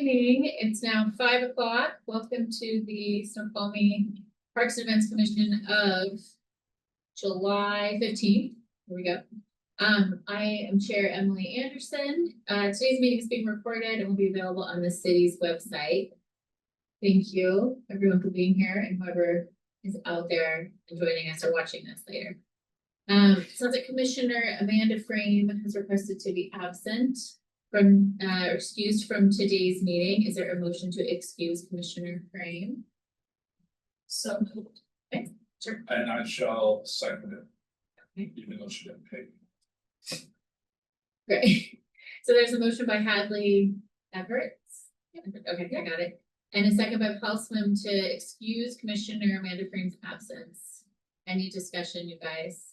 evening. It's now 5 o'clock. Welcome to the Snoqualmie Parks and Events Commission of July 15th. Here we go. I am Chair Emily Anderson. Today's meeting is being recorded and will be available on the city's website. Thank you, everyone, for being here and whoever is out there and joining us or watching this later. Sounds like Commissioner Amanda Frame has requested to be absent from, excused from today's meeting. Is there a motion to excuse Commissioner Frame? So moved. Okay, sure. And I shall second it, Okay. even though she didn't pay. Great. So there's a motion by Hadley Everett. Okay, I got it. And a second by Paul Swim to excuse Commissioner Amanda Frame's absence. Any discussion, you guys?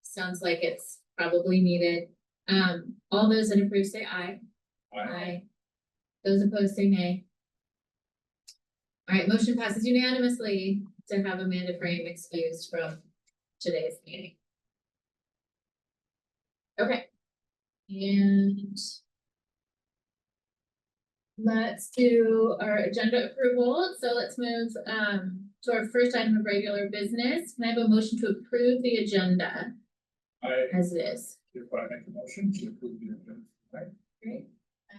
Sounds like it's probably needed. All those that approve say aye. Aye. Those opposed say nay. All right, motion passes unanimously to have Amanda Frame excused from today's meeting. Okay. And let's do our agenda approval. So let's move to our first item of regular business. Can I have a motion to approve the agenda as it is? If I make a motion to approve the agenda. Right. Great.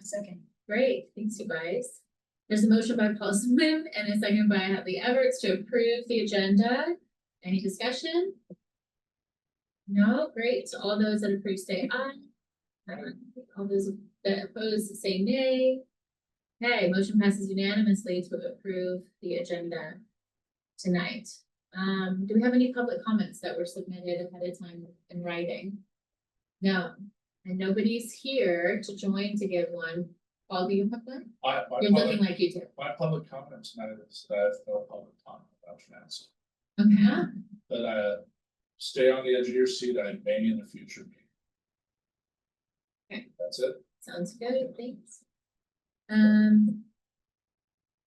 A second. Great. Thanks, you guys. There's a motion by Paul Smith and a second by Hadley Everts to approve the agenda. Any discussion? No? Great. So all those that approve say aye. All those that oppose say nay. Okay, motion passes unanimously to approve the agenda tonight. Do we have any public comments that were submitted ahead of time in writing? No, and nobody's here to join to give one. Paul, do you have one? You're looking like you do. My public comment tonight is that I have no public comment about finance. Okay. But stay on the edge of your seat. I may in the future. Okay. That's it. Sounds good, thanks. And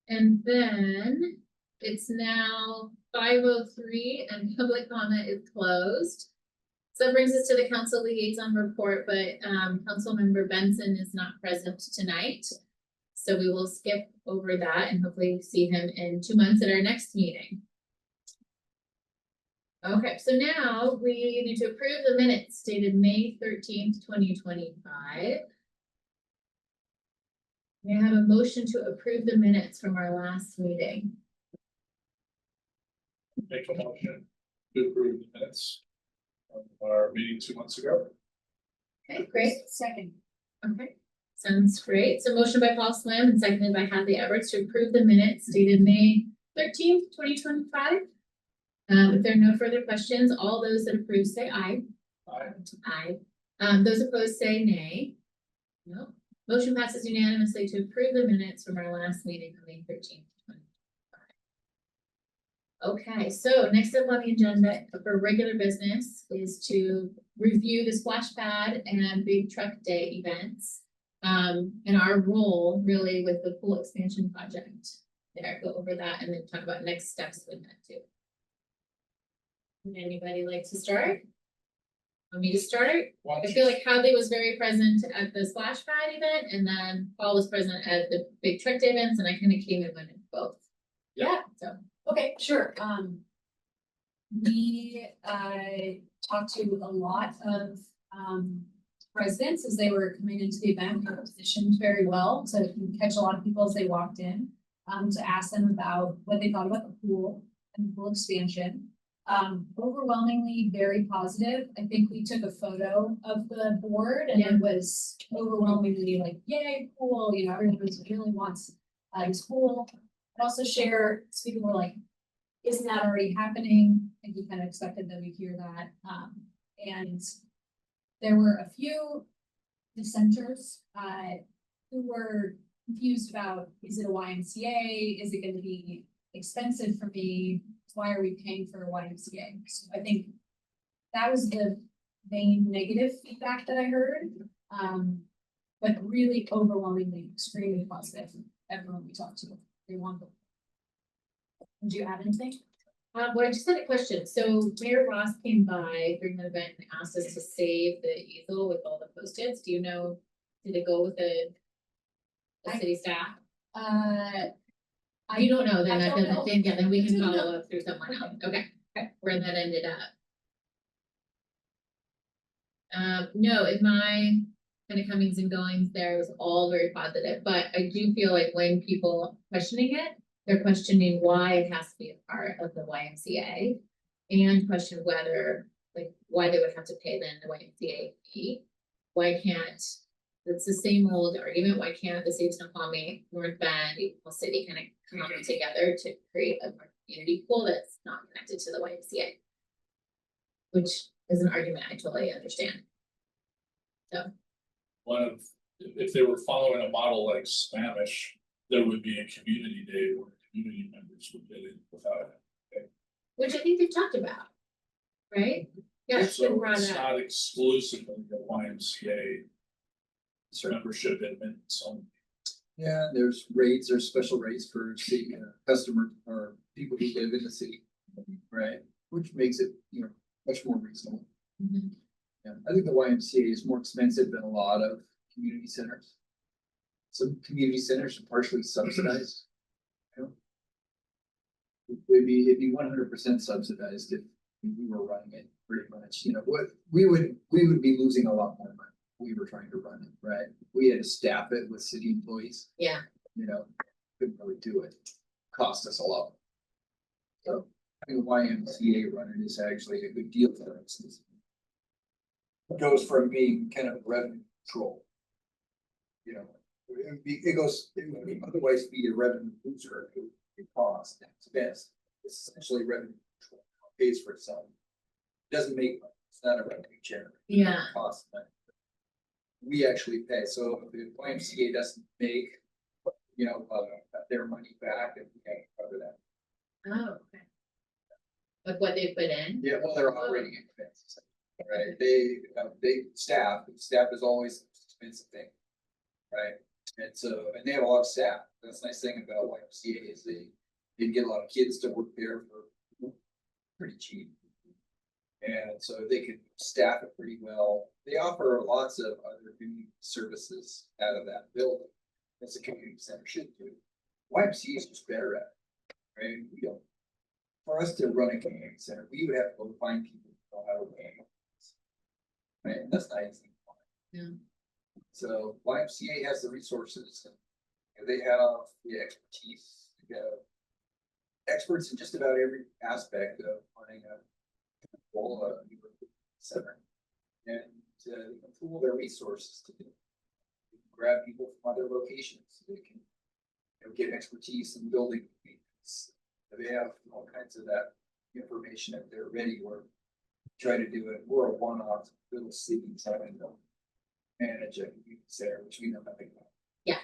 then it's now 5:03 and public comment is closed. So that brings us to the council liaison report, but Councilmember Benson is not present tonight. So we will skip over that and hopefully see him in 2 months at our next meeting. Okay, so now we need to approve the minutes dated May 13th, 2025. We have a motion to approve the minutes from our last meeting. Make a motion to approve the minutes of our meeting 2 months ago. Okay, great. Second. Okay, sounds great. So motion by Paul Slam and seconded by Hadley Everts to approve the minutes dated May 13th, 2025. If there are no further questions, all those that approve say aye. Aye. Aye. Those opposed say nay. No. Motion passes unanimously to approve the minutes from our last meeting on May 13th, 2025. Okay, so next up on the agenda for regular business is to review the splash pad and big truck day events. And our role really with the pool expansion project. There, go over that and then talk about next steps with that too. Would anybody like to start? Want me to start? I feel like Hadley was very present at the splash pad event, and then Paul was present at the big truck day events, and I kind of came and went in both. Yeah, so. Okay, sure. We talked to a lot of residents as they were coming into the event. We were positioned very well to catch a lot of people as they walked in, to ask them about what they thought about the pool and the pool expansion. Overwhelmingly very positive. I think we took a photo of the board and it was overwhelmingly like, yay, cool. You know, everyone really wants this pool. I'd also share, people were like, isn't that already happening? I think we kind of expected that we'd hear that. And there were a few dissenters who were confused about, is it a YMCA? Is it going to be expensive for me? Why are we paying for a YMCA? So I think that was the main negative feedback that I heard. But really overwhelmingly extremely positive. Everyone we talked to, they want them. Would you add anything? Well, I just had a question. So Mayor Ross came by during the event and asked us to save the easel with all the post-its. Do you know, did it go with a the city staff? I You don't know, then I that don't doesn't, know. then, yeah, then we I can don't know. follow up through someone else, okay, where that ended up. No, in my kind of comings and goings, there it was all very positive, but I do feel like when people questioning it, they're questioning why it has to be a part of the YMCA. And question whether, like, why they would have to pay then the YMCA fee. Why can't, it's the same old argument, why can't the city of Snoqualmie, North Bend, Equal City kind of come together to create a more community pool that's not connected to the YMCA? Which is an argument I totally understand. One of, if they were following a model like Spanish, there would be a community day where community members would get in without it. Which I think they've talked about, right? Yeah, it's been So brought it's up. not exclusively the YMCA membership admin, so. Yeah, there's rates, there's special rates for city customers or people who live in the city, right? Which makes it, much more reasonable. Mhm. Yeah, I think the YMCA is more expensive than a lot of community centers. Some community centers are partially subsidized. It'd be 100% subsidized if we were running it pretty much, what we would be losing a lot more money. if We were trying to run it, right? We had to staff it with city employees, Yeah, couldn't really do it. Cost us a lot. So having a YMCA run it is actually a good deal for us. It goes from being kind of revenue control. It would otherwise be a revenue booster, it costs, it's best. It's essentially revenue control, it pays for itself. It doesn't make money, it's not a revenue generator. yeah, It costs money. We actually pay, so if the YMCA doesn't make, their money back, and we have to cover that. oh, okay. Like what they put in? Yeah, well, they're operating expenses, right? They staff is always an expensive thing, right? And they have a lot of staff. That's the nice thing about YMCA is they get a lot of kids to work there for pretty cheap. And so they can staff it pretty well. They offer lots of other community services out of that building. As a community center should do. YMCA is just better at it, right? We don't. For us to run a community center, we would have to go find people who know how to run it. Right, and that's not easy. Yeah. So YMCA has the resources, and they have the expertise, they have experts in just about every aspect of running a center. And they can pool their resources to grab people from other locations, so they can get expertise in building maintenance. They have all kinds of that information if they're ready, or try to do it. We're a one-off little city trying to manage a community center, which we know nothing about. Yeah.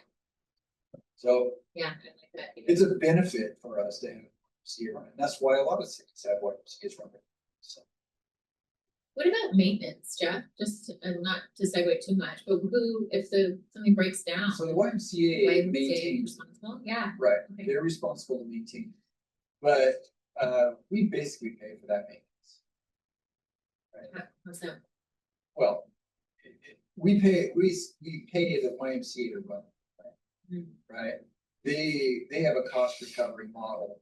So Yeah, I like that. it's a benefit for us to have YMCA running. That's why a lot of cities have YMCA's running. So What about maintenance, Jeff? Just not to segue too much, but who, if something breaks down? So the YMCA YMCA maintains, responsible? Yeah, right, Okay. they're responsible to maintain. But we basically pay for that maintenance. Right, how's that? well, we pay the YMCA to run, Mhm. right? They have a cost recovery model,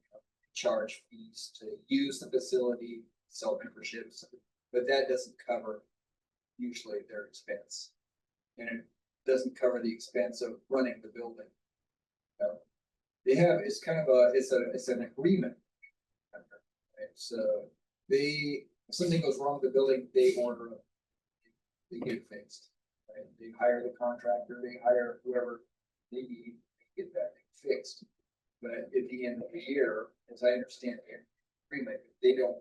charge fees to use the facility, sell memberships, but that doesn't cover usually their expense. And it doesn't cover the expense of running the building. They have, it's kind of it's an agreement. Right? So if something goes wrong with the building, they order it. They get it fixed. Right? They hire the contractor, they hire whoever they need to get that thing fixed. But at the end of the year, as I understand the agreement, if they don't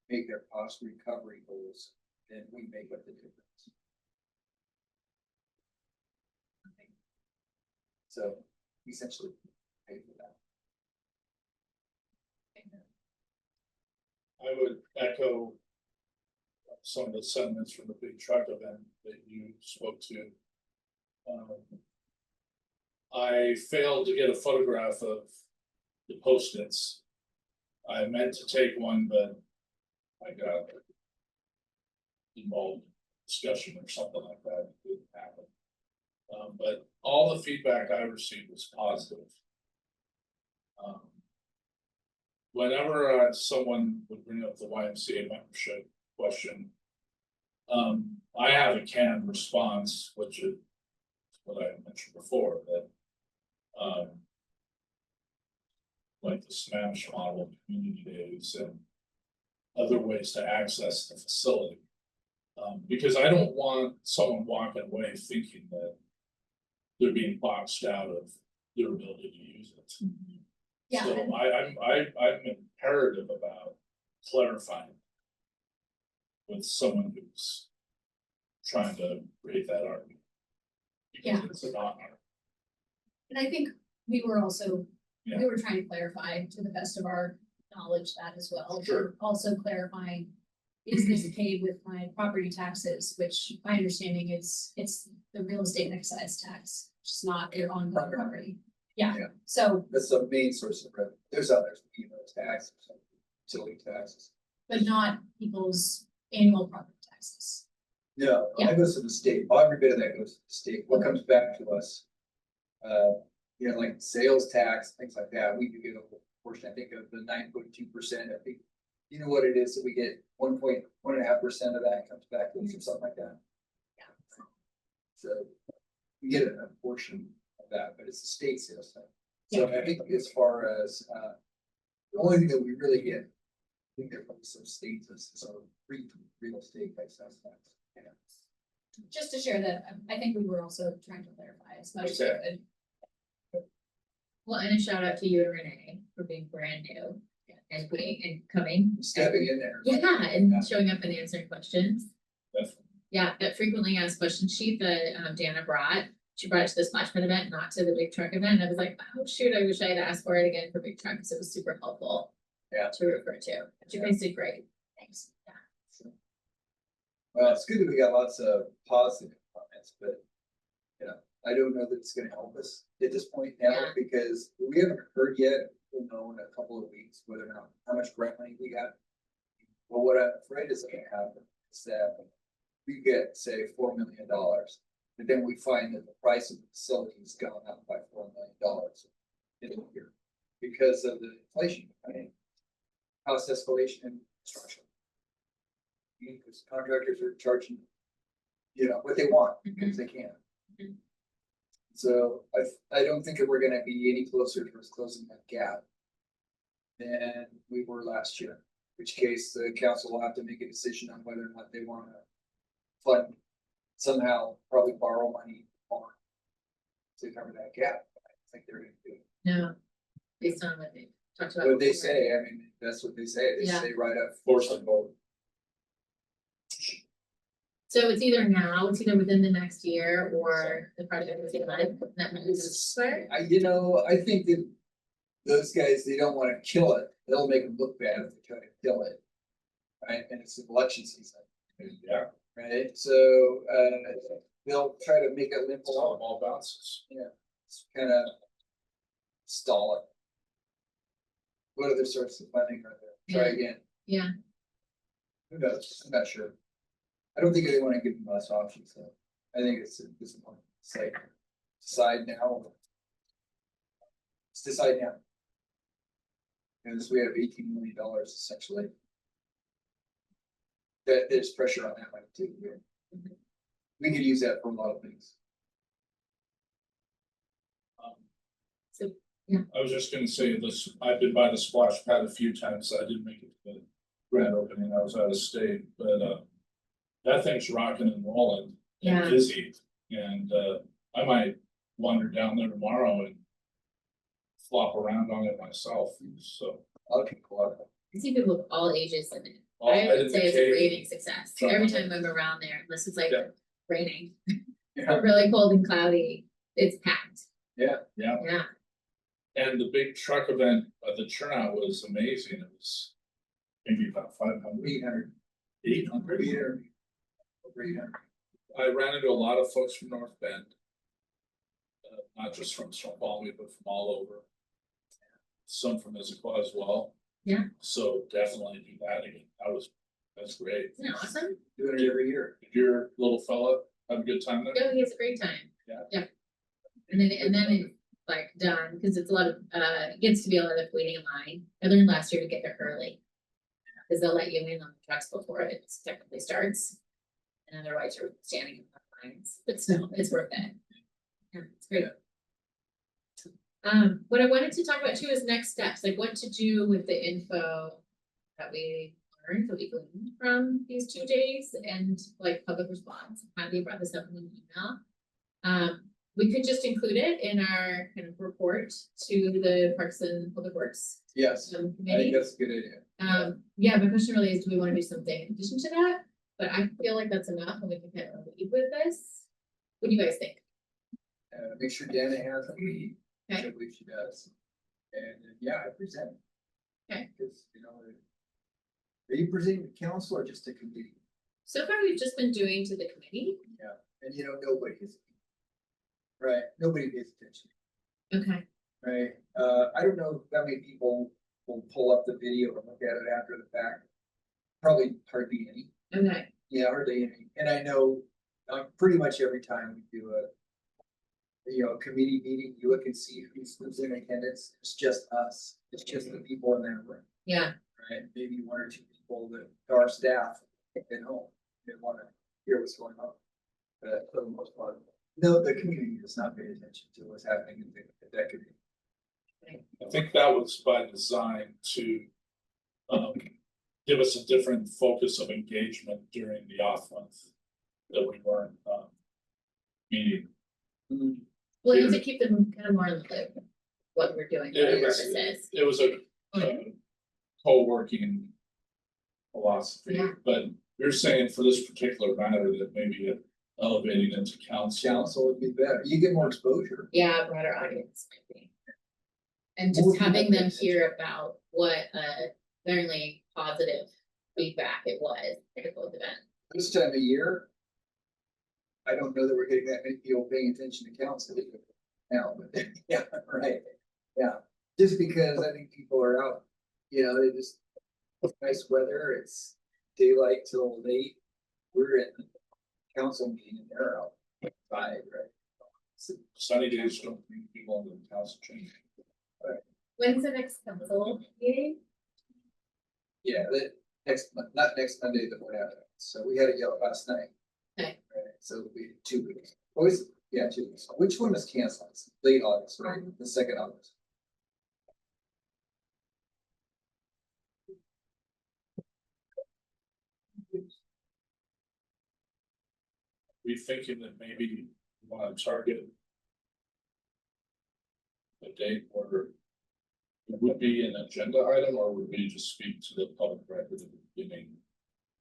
make their cost recovery goals, then we make up the difference. So essentially pay for that. I would echo some of the sentiments from the big truck event that you spoke to. I failed to get a photograph of the post-its. I meant to take one, but I got involved in discussion or something like that. It didn't happen. But all the feedback I received was positive. Whenever someone would bring up the YMCA membership question, I have a canned response, which is what I mentioned before, that like the Smash model, community days, and other ways to access the facility. Because I don't want someone walking away thinking that they're being boxed out of their ability to use it. Yeah, So and- I'm imperative about clarifying with someone who's trying to create that argument. Yeah. Because it's a non-argument. And I think we were also, Yeah. we were trying to clarify to the best of our knowledge that as well. Sure. Also clarifying, is this paid with my property taxes, which my understanding is, it's the real estate and excise tax, which is not on the property. Yeah, Yeah. so, That's the main source of revenue. There's others, taxes, utility taxes. but not people's annual property taxes. No, Yeah. that goes to the state. Every bit of that goes to the state. What comes back to us? Like sales tax, things like that. We do get a portion, I think, of the 9.2%. I think, you know what it is, that we get 1.5% of that comes back to us or something like that. Yeah. So we get a portion of that, but it's the state sales tax. So I think as far as, the only thing that we really get, I think they're from some states, is some real estate excise tax. Yeah. Just to share that, I think we were also trying to clarify as much as we Okay. could. Well, and a shout out to you and Renee for being brand new and coming. Stepping in there. Yeah, and showing up and answering questions. Definitely. Yeah, that frequently asked questions sheet that Dana brought. She brought it to the splash pad event, not to the big truck event. I was like, oh shoot, I wish I had asked for it again for big truck, because it was super helpful. Yeah. To refer to. But you guys did great. Thanks. Yeah. Well, it's good that we got lots of positive comments, but. I don't know that it's gonna help us at this point now, Yeah. because we haven't heard yet. We'll know in a couple of weeks whether or not, how much grant money we got. But what I'm afraid is gonna happen is that we get, say, $4 million. But then we find that the price of the facility has gone up by $4 million in a year. Because of the inflation, cost escalation in construction. Because contractors are charging, what they want, because they can. Mhm. So I don't think that we're gonna be any closer to us closing that gap than we were last year. In which case the council will have to make a decision on whether or not they wanna fund, somehow probably borrow money more to cover that gap. I think they're gonna do it. No, based on what they talked about. What they before. say, I mean, that's what they say. They Yeah. say right up. Force them both. So it's either now, it's either within the next year, or the project is done, that means start. I think that those guys, they don't wanna kill it. They'll make them look bad if they try to kill it. Right? And it's election season, Yeah, right? So, they'll try to make it limp it's all along, ball bounces. kind of stall it. What other sorts of funding are there? Try Yeah. again. Yeah. Who knows? I'm not sure. I don't think they wanna give them less options, so I think it's disappointing. It's like, decide now. Let's decide now. Because we have $18 million essentially. There's pressure on that money too. Mhm. We could use that for a lot of things. I was just gonna say this, I've been by the splash pad a few times, I didn't make it to the grand opening, I was out of state, but that thing's rocking and rolling Yeah. and busy, and I might wander down there tomorrow and flop around on it myself, so. A lot of people are. I see people of all ages in it. I'll I head would in say the it's a cave. rating success. Try Every it. time I'm around there, unless it's like Yeah. raining, Yeah. or really cold and cloudy, it's packed. Yeah, Yeah. and the big truck event, the turnout was amazing, it was maybe about 500. 800. 800. 800. Over 800. I ran into a lot of folks from North Bend. Not just from Snoqualmie, but from all over. Some from Issaquah as well. Yeah. So definitely do that again, that's great. Isn't that awesome? Doing it every year. Did your little fella have a good time there? Yeah, he has a great time. And then it's like done, because it's a lot of, it gets to be a lot of waiting in line. I learned last year to get there early. Because they'll let you in on the trucks before it technically starts. And otherwise you're standing in the lines, but still, it's worth it. Yeah, it's great. What I wanted to talk about too is next steps, like what to do with the info that we learned, that we gleaned from these 2 days, and like public response. Patty brought this up in an email. We could just include it in our kind of report to the Parks and Public Works Yes, I committee. think that's a good idea. Yeah, my question really is, do we want to do something in addition to that? But I feel like that's enough, and we can kind of lead with this. What do you guys think? Make sure Dana has it. Okay. I believe she does. And yeah, I present. Okay. Because, you know, are you presenting to council or just to committee? So far, we've just been doing to the committee. Yeah, and you know, nobody is. Right, nobody pays attention, Okay. right? I don't know how many people will pull up the video and look at it after the fact. Probably hardly any. Okay. Yeah, hardly any. And I know, pretty much every time we do a committee meeting, you look and see who's in attendance. It's just us. It's just the people in that room, Yeah. right? Maybe 1 or 2 people that our staff at home, they wanna hear what's going on. But for the most part, no, the community does not pay attention to what's happening in that community. I think that was by design to give us a different focus of engagement during the off month that we weren't meeting. Well, you have to keep them kind of more in the loop, of what we're doing, what our It was- purpose is. It was a co-working philosophy, Yeah. but you're saying for this particular matter that maybe elevating into council. Council would be better. You get more exposure. Yeah, broader audience might be. And More just people having pay them attention. hear about what very positive feedback it was at the both event. This time of year, I don't know that we're getting that many people paying attention to council now, but yeah, right. Yeah, just because I think people are out, you know, they just, nice weather, it's daylight till late. We're in council meeting and they're out by, right? Sunny days don't bring people into the council chamber. When's the next council meeting? Yeah, not next Monday, the one after. So we had it yelled last night. Okay. Right, so it'll be 2 weeks. Always, yeah, 2 weeks. Which one is canceled? It's late August, right? The 2nd August. We thinking that maybe we want to target a date where it would be an agenda item, or would we just speak to the public record at the beginning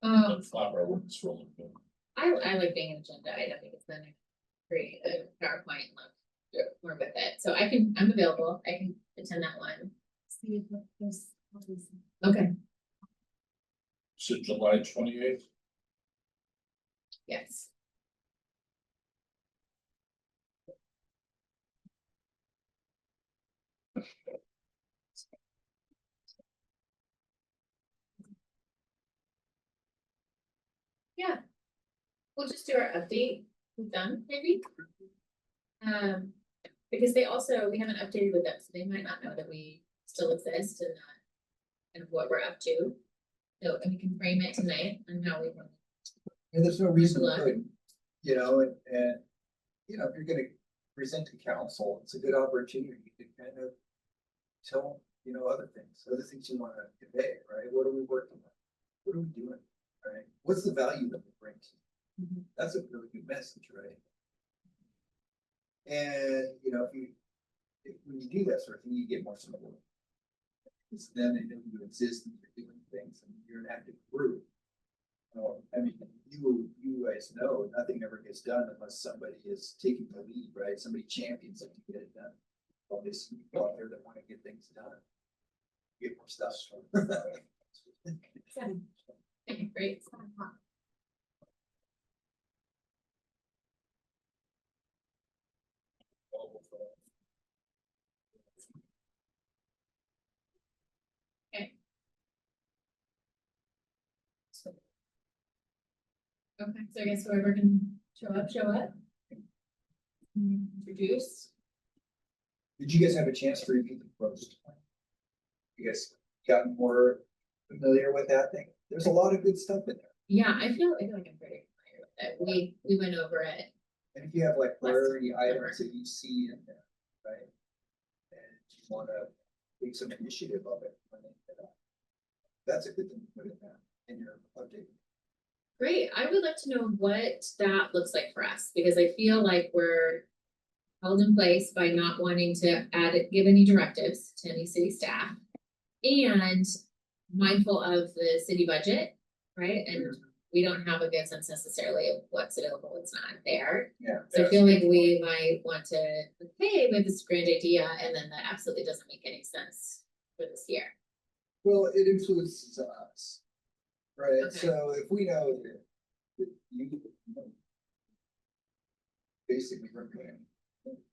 and flap our words rolling? I like being an agenda item because then I can create a PowerPoint and look. Yeah. More with it, so I'm available, I can attend that one. Okay, So July 28th. yes. Yeah. We'll just do our update with them, maybe. Because we haven't updated with them, so they might not know that we still exist and and what we're up to. So, and we can frame it tonight and how we want. And there's no reason we Good luck. couldn't, you know, and, you know, if you're gonna present to council, it's a good opportunity to kind of tell, you know, other things you wanna convey, right? What are we working on? What are we doing, right? What's the value that we bring to you? Mhm. That's a really good message, right? And, you know, when you do that sort of thing, you get more support. Because then they know you exist and you're doing things and you're an active group. I mean, you guys know, nothing ever gets done unless somebody is taking the lead, right? Somebody champions it to get it done. All these people out there that wanna get things done. Get more stuff. Okay, great. Okay, so I guess whoever can show up, show up. introduced. Did you guys have a chance to review the pros? You guys got more familiar with that thing? There's a lot of good stuff in there. Yeah, I feel like I'm pretty familiar with it. We went over it. And if you have like Less priority clever. items that you see in there, right? And you wanna take some initiative of it. That's a good thing to put in there in your update. Great, I would like to know what that looks like for us, because I feel like we're held in place by not wanting to give any directives to any city staff. And mindful of the city budget, right? And we don't have a good sense necessarily of what's available, what's not there. Yeah. So I feel like we might want to, hey, we have this grand idea, and then that absolutely doesn't make any sense for this year. Well, it influences us. Right, Okay. so if we know that you basically recommend.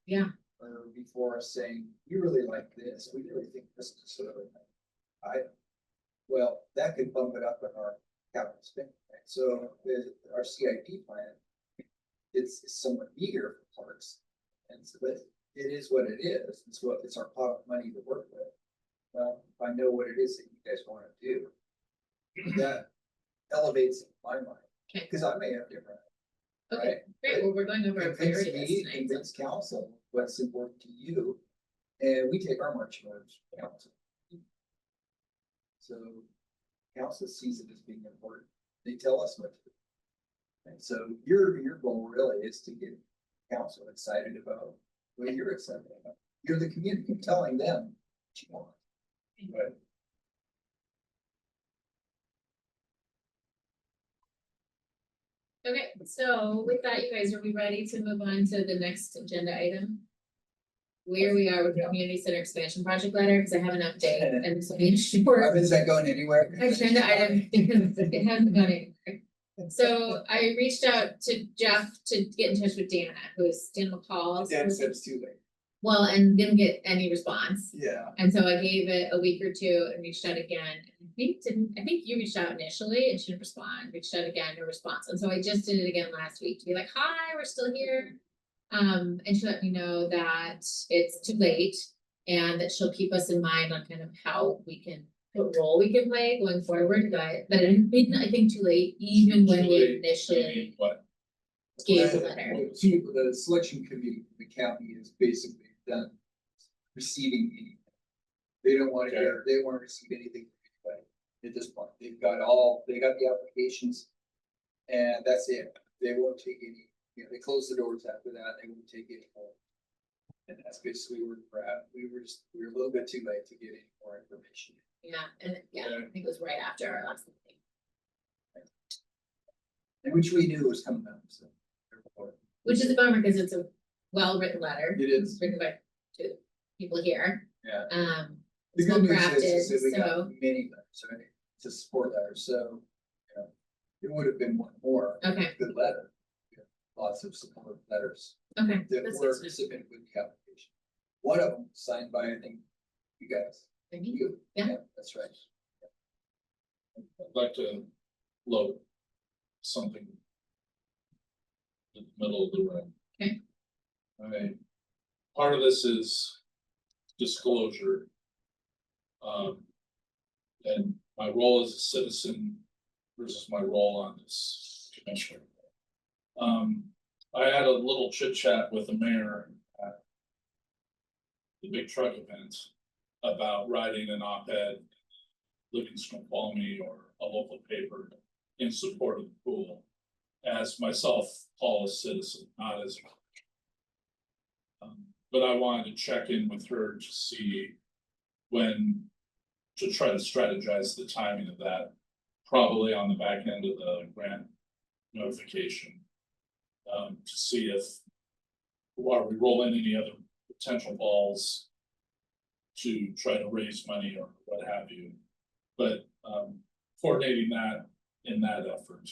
Yeah. Or before us saying, we really like this, we really think this is sort of. Well, that could bump it up in our capital spending, right? So our CIP plan. It's somewhat meager for parks. And so, but it is what it is, it's our pot of money to work with. Well, if I know what it is that you guys wanna do. That elevates it in my mind, Okay. cause I may have different. Okay, Right? great, well, we're going over our Convince priority list me, tonight. convince council what's important to you, and we take our marching orders to council. So council sees it as being important, they tell us what to do. And so your goal really is to get council excited about what you're excited about. You're the community telling them what you want. Right? Okay, so with that, you guys, are we ready to move on to the next agenda item? Where we are with the community center expansion project letter, because I have an update, and so being short. Is that going anywhere? Agenda item, because it hasn't gone anywhere. So I reached out to Jeff to get in touch with Dana, who's Dan McCall. Dan said it's too late. Well, and didn't get any response. Yeah. And so I gave it a week or two and reached out again. I think you reached out initially and she didn't respond, reached out again, no response. And so I just did it again last week to be like, hi, we're still here. And she let me know that it's too late and that she'll keep us in mind on kind of how we can, what role we can play going forward, but it didn't, I think, too late, even when Too we late, initially What? gave the letter. The selection committee, for the county is basically done receiving anything. They don't want to hear, they want to receive anything from anybody at this point. They got the applications. And that's it. They won't take any, they close the doors after that. They won't take any more. And that's basically where we're at. We were a little bit too late to get any more information. Yeah, and I think it was right after our last meeting. And which we knew was coming up, so. Which is a bummer because it's a well-written letter. It is. Written by two people here. Yeah. It's The well good news crafted, is that we got so, many letters, right? It's a support letter, so, it would have been one more. okay, Good letter. Lots of support letters okay. that That's were good. submitted with the application. One of them signed by, I think, you guys. Thank you. You. Yeah. That's right. I'd like to load something. In the middle of the room. Okay. Part of this is disclosure. And my role as a citizen versus my role on this commission. I had a little chit chat with the mayor at the big truck event about writing an op-ed, living in Snoqualmie or a local paper in support of the pool. As myself, Paul, a citizen, not as. But I wanted to check in with her to see when, to try to strategize the timing of that, probably on the back end of the grant notification. To see if, are we rolling any other potential balls to try to raise money or what have you. But coordinating that in that effort,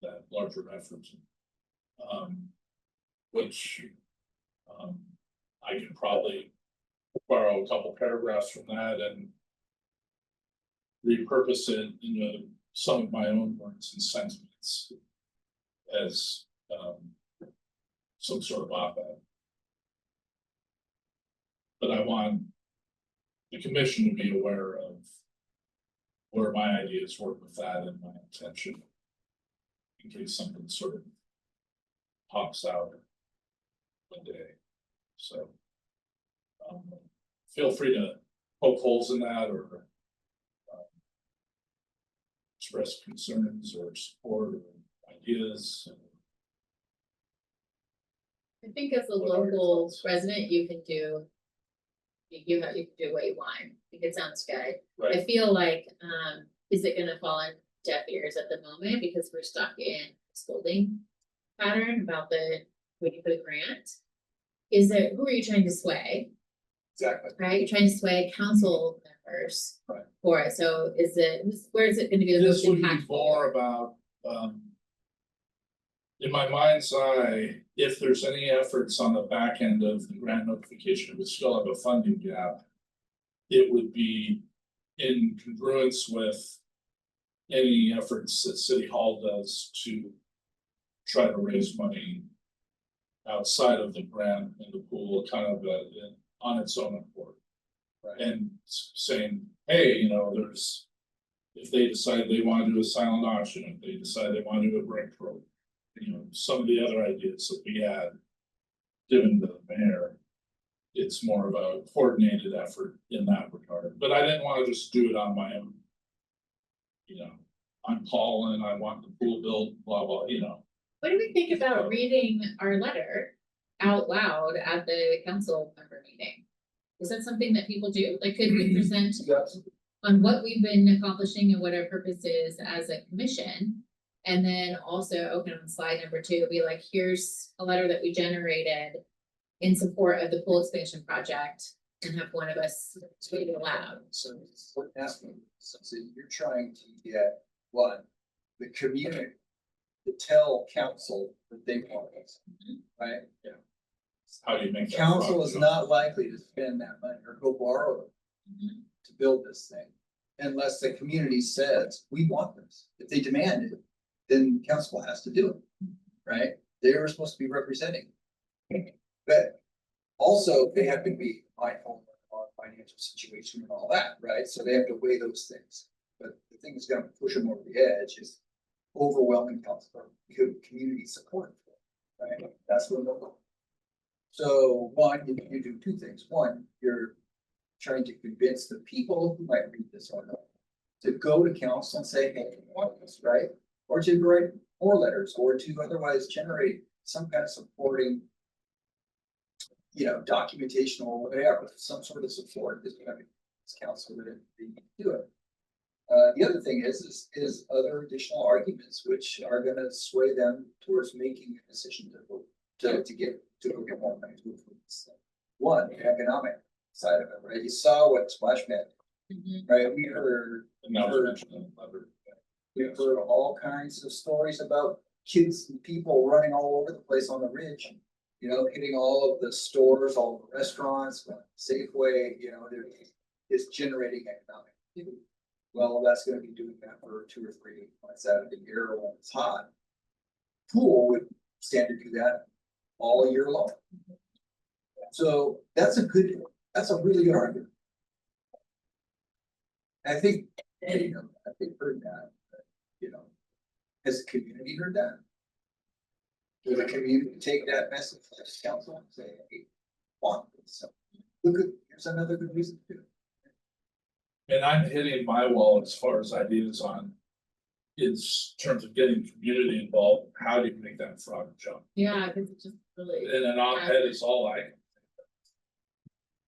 that larger effort. Which I could probably borrow a couple paragraphs from that and repurpose it into some of my own words and sentiments as some sort of op-ed. But I want the commission to be aware of where my ideas work with that and my intention. In case something sort of pops out one day, so. Feel free to poke holes in that or express concerns or support or ideas. I think as a What are your local thoughts? resident, you can do. You can do what you want, I think it sounds good. I Right, feel like, is it gonna fall on deaf ears at the moment because we're stuck in this holding pattern about the waiting for the grant? Is it, who are you trying to sway, Exactly. right? You're trying to sway council members. Right. For it, so is it, where is it gonna be the most this would be impactful? more about, in my mind's eye, if there's any efforts on the back end of the grant notification, we still have a funding gap. It would be in congruence with any efforts that City Hall does to try to raise money outside of the grant in the pool, kind of on its own accord. Right. And saying, hey, you know, there's, if they decide they want to do a silent auction, if they decide they want to do a brick road, you know, some of the other ideas that we had given to the mayor, it's more of a coordinated effort in that regard, but I didn't want to just do it on my own. You know, I'm Paul and I want the pool built, blah, blah, you know. What do we think about reading our letter out loud at the council member meeting? Is that something that people do? Like, could we present on what we've been accomplishing and what our purpose is as a commission? And then also open on slide number 2, be like, here's a letter that we generated in support of the pool expansion project, and have one of us read it aloud. So what asking, so you're trying to get one, the community to tell council that they want this, right? How do you make that? Council is project? not likely to spend that money or go borrow it Mhm. to build this thing. Unless the community says, we want this. If they demand it, then council has to do it, right? They are supposed to be representing. But also, they have to be mindful of our financial situation and all that, right? So they have to weigh those things. But the thing that's gonna push them over the edge is overwhelming council, community support, right? That's what they'll go. So one, you do two things. One, you're trying to convince the people who might read this or not to go to council and say, hey, I want this, right? Or to write more letters, or to otherwise generate some kind of supporting, you know, documentation or whatever, some sort of support is gonna be, this council would do it. The other thing is other additional arguments which are gonna sway them towards making a decision to vote, to get more money to approve this thing. One, the economic side of it, right? You saw what Splash Pad, Mhm. right? We heard, And that was mentioned in the letter. we've heard all kinds of stories about kids and people running all over the place on the ridge. You know, hitting all of the stores, all the restaurants, Safeway, you know, it's generating economic activity. Well, that's gonna be doing that for 2 or 3 months out of the year when it's hot. Pool would stand to do that all year long. So that's a really good argument. I think, you know, I think heard that, you know, has the community heard that? Does the community take that message to the council and say, hey, want this? So, look at, here's another good reason to do it. And I'm hitting my wall as far as ideas on. Is terms of getting community involved, how do you make that frog jump? Yeah, because it just really. And an op-ed is all I can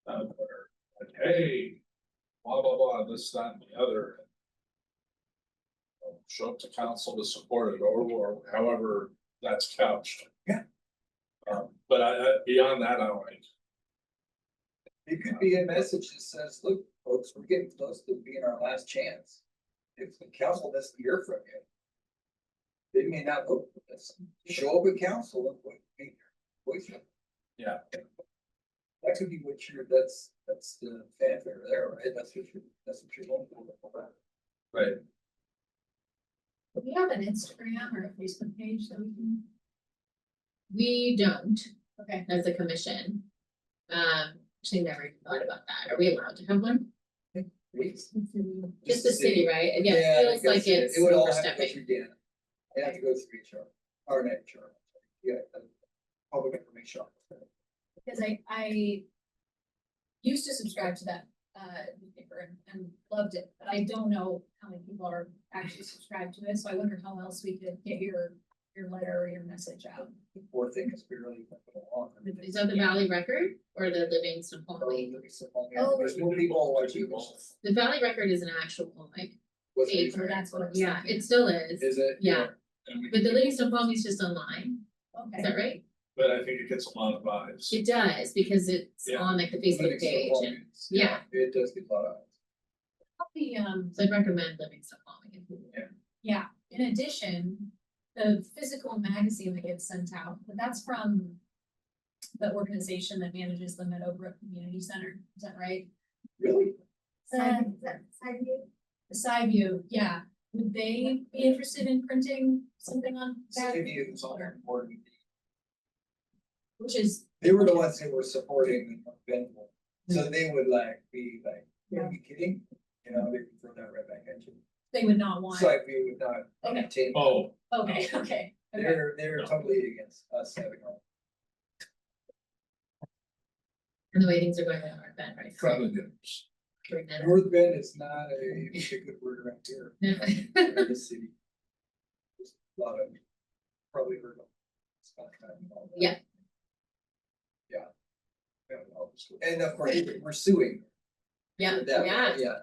think of. Where, like, hey, blah, blah, blah, this, that, and the other. Show up to council to support it, or however that's couched. Yeah. But beyond that, I don't like. It could be a message that says, look, folks, we're getting close to being our last chance. If the council doesn't hear from you, they may not vote for this. Show up at council and make your voice. Yeah. That could be what that's the fanfare there, right? That's what you're going for. Right. Do we have an Instagram or a Facebook page that we can? We don't, Okay. as a commission. Actually, never even thought about that. Are we allowed to have one? Please. Just the city, right? And yeah, it feels like it's It would all have to go overstepping. through Dan. It have to go through HR, or not HR. Yeah, public information. Because I used to subscribe to that newspaper and loved it, but I don't know how many people are actually subscribed to it, so I wonder how else we could get your letter or your message out. The poor thing is barely on. Is that the Valley Record or the Living Snoqualmie? Oh, There's more people watching both. The Valley Record is an actual like, What's Hey, the So that's what. I was yeah, thinking. it still is. Is it? Yeah, And we- but the Living Snoqualmie is just online. Is Okay. that right? But I think it gets a lot of vibes. It does because it's Yeah. on like the Facebook page and yeah. It does get a lot of. The so I'd recommend Living Snoqualmie. yeah, in addition, the physical magazine that gets sent out, but that's from the organization that manages the Meadowbrook Community Center, is that right? Really? Side View, yeah. Would they be interested in printing something on that? City is on their board. Which is, They were the ones that were supporting Benville, so they would like be like, are you kidding? You know, they could throw that right back at you. they would not want, So we would not Okay. entertain. Oh, okay, okay. They're totally against us having our. And the way things are going on our bed, right? friendly dinners. During that. North Bend is not a good word around here. Yeah. In the city. There's a lot of, probably heard of. It's not kind of all that. Yeah. Yeah. And of course, we're suing. Yeah, for that. yeah. Yeah,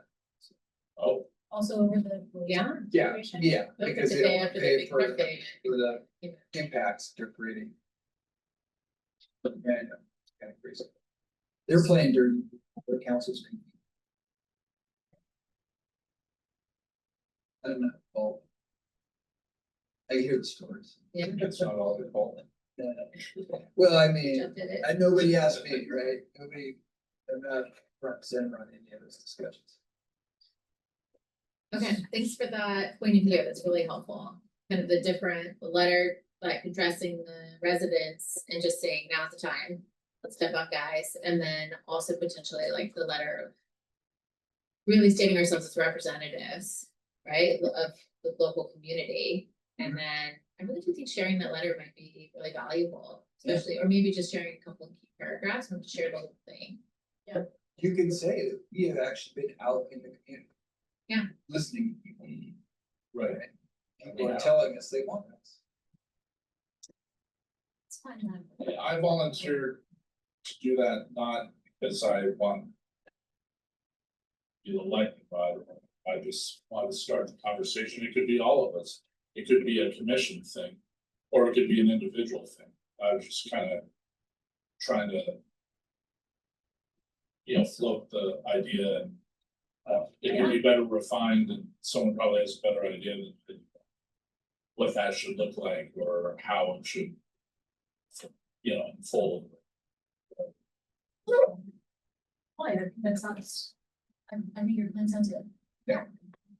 Oh, Also over the. Yeah. yeah, situation. yeah, Look at because the they day don't after the pay big for birthday. the Yeah. impacts they're creating. Yeah, I know, it's kind of crazy. They're playing dirty, their council's. I don't know, well. I hear the stories. Yeah. it's not all their fault. Well, I mean, Jumped in it. nobody asked me, right? Nobody, I'm not front and center on any of those discussions. Okay, thanks for that point of view. That's really helpful. Kind of the different letter, like addressing the residents and just saying now's the time. Let's step up, guys. And then also potentially like the letter of really stating ourselves as representatives, right, of the local community. And then I really do think sharing that letter might be really valuable, especially, or maybe just sharing a couple of key paragraphs and share the whole thing. You can say that we have actually been out in the community. Yeah. Listening to people. Right. People are telling us they want us. It's fine. I volunteered to do that, not because I want. You know, like, I just want to start the conversation. It could be all of us. It could be a commission thing, or it could be an individual thing. I was just kind of trying to. You know, float the idea and. It can be better refined and someone probably has a better idea than. What that should look like or how it should. You know, unfold. Oh, yeah, that sounds, I think your plan sounds good. Yeah.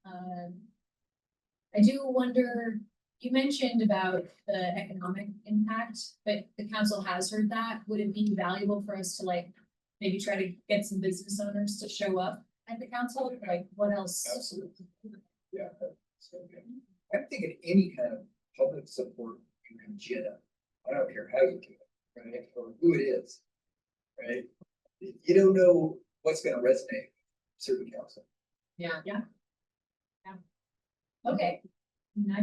I do wonder, you mentioned about the economic impact, but the council has heard that. Would it be valuable for us to like, maybe try to get some business owners to show up at the council? Like, what else? Absolutely. Yeah. So, yeah. I'm thinking any kind of public support you can gin up. I don't care how you do it, right, or who it is. Right? You don't know what's gonna resonate with certain council. Yeah. Okay. I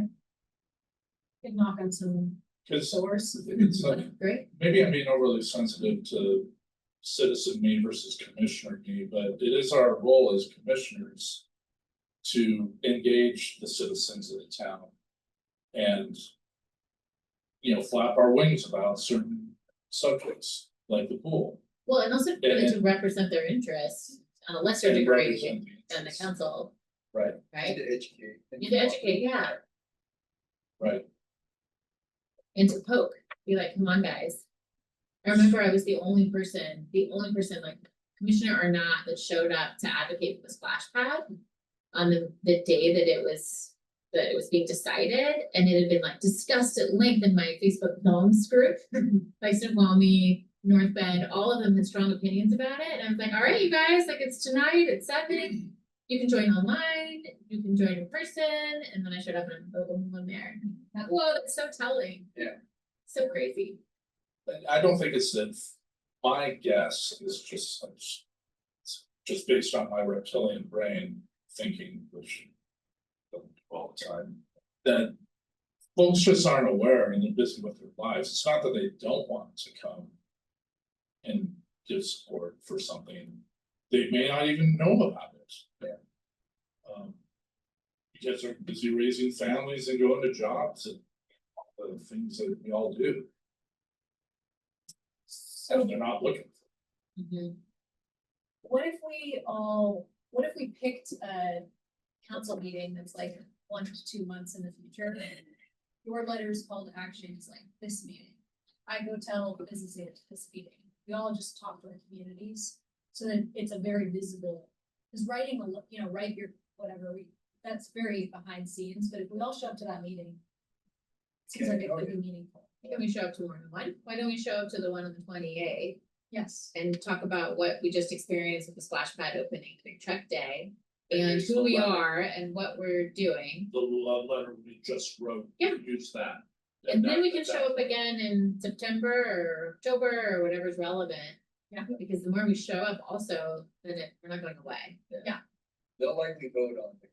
could knock on some Cause doors. it's like, Great. maybe I'm being overly sensitive to citizen me versus commissioner me, but it is our role as commissioners to engage the citizens of the town and, you know, flap our wings about certain subjects like the pool. Well, and also really to represent their interests on a lesser and degree represent the than the interests. council, Right, right? To educate. You to educate, yeah, right. and to poke, be like, come on, guys. I remember I was the only person like commissioner or not that showed up to advocate for the splash pad on the day that it was being decided, and it had been like discussed at length in my Facebook Gnomes group by Snoqualmie North Bend, all of them had strong opinions about it, and I was like, all right, you guys, like, it's tonight at 7. You can join online, you can join in person, and then I showed up and I'm the only one there. Whoa, it's so telling. Yeah. So crazy. But I don't think it's that, my guess is just based on my reptilian brain thinking, which I don't do all the time, that folks just aren't aware and they're busy with their lives. It's not that they don't want to come and give support for something. They may not even know about it. Because they're busy raising families and going to jobs and all the things that we all do. So they're not looking for. Mhm. What if we picked a council meeting that's like 1 to 2 months in the future? Your letter's call to action is like this meeting. I go tell the business at this meeting. We all just talk to our communities, so that it's a very visible, because writing, write your, whatever, that's very behind scenes, but if we all show up to that meeting. It seems like it could be meaningful. Can we show up to more than one? Why don't we show up to the one on the 28th Yes. and talk about what we just experienced with the splash pad opening, Big Truck Day? And There's who the we letter. are and what we're doing. The love letter we just wrote, Yeah. use that. And then we can show up again in September or October or whatever's relevant. Yeah. Because the more we show up also, then we're not going away. They'll likely vote on the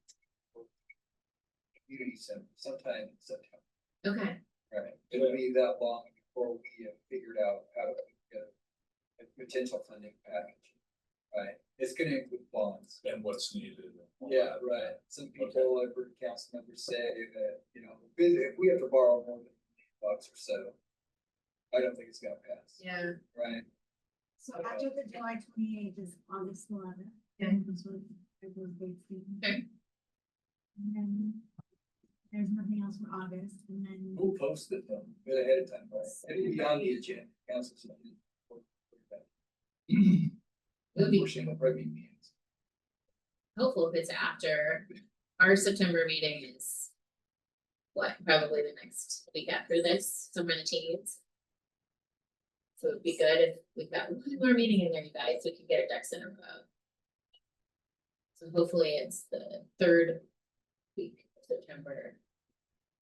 community center sometime in September, Okay, right? It'll be that long before we have figured out how to get a potential funding package, right? It's gonna include bonds. And what's needed. Yeah, right. Some people, I've heard council members say that, if we have to borrow more than $1 or so, I don't think it's gonna pass, yeah. right? So after the July 28th is August 11th. Okay. And this was- it was date statement. Okay. And then there's nothing else for August, and then We'll post it though, a bit ahead of time, right? It'll be on the agenda, council's. It'll be Unfortunately, it'll probably be meetings. hopeful if it's after our September meeting is. What, probably the next week after this, somewhere in the teens. So it'd be good if we've got one more meeting in there, you guys, so we can get our ducks in a row. So hopefully it's the 3rd week of September.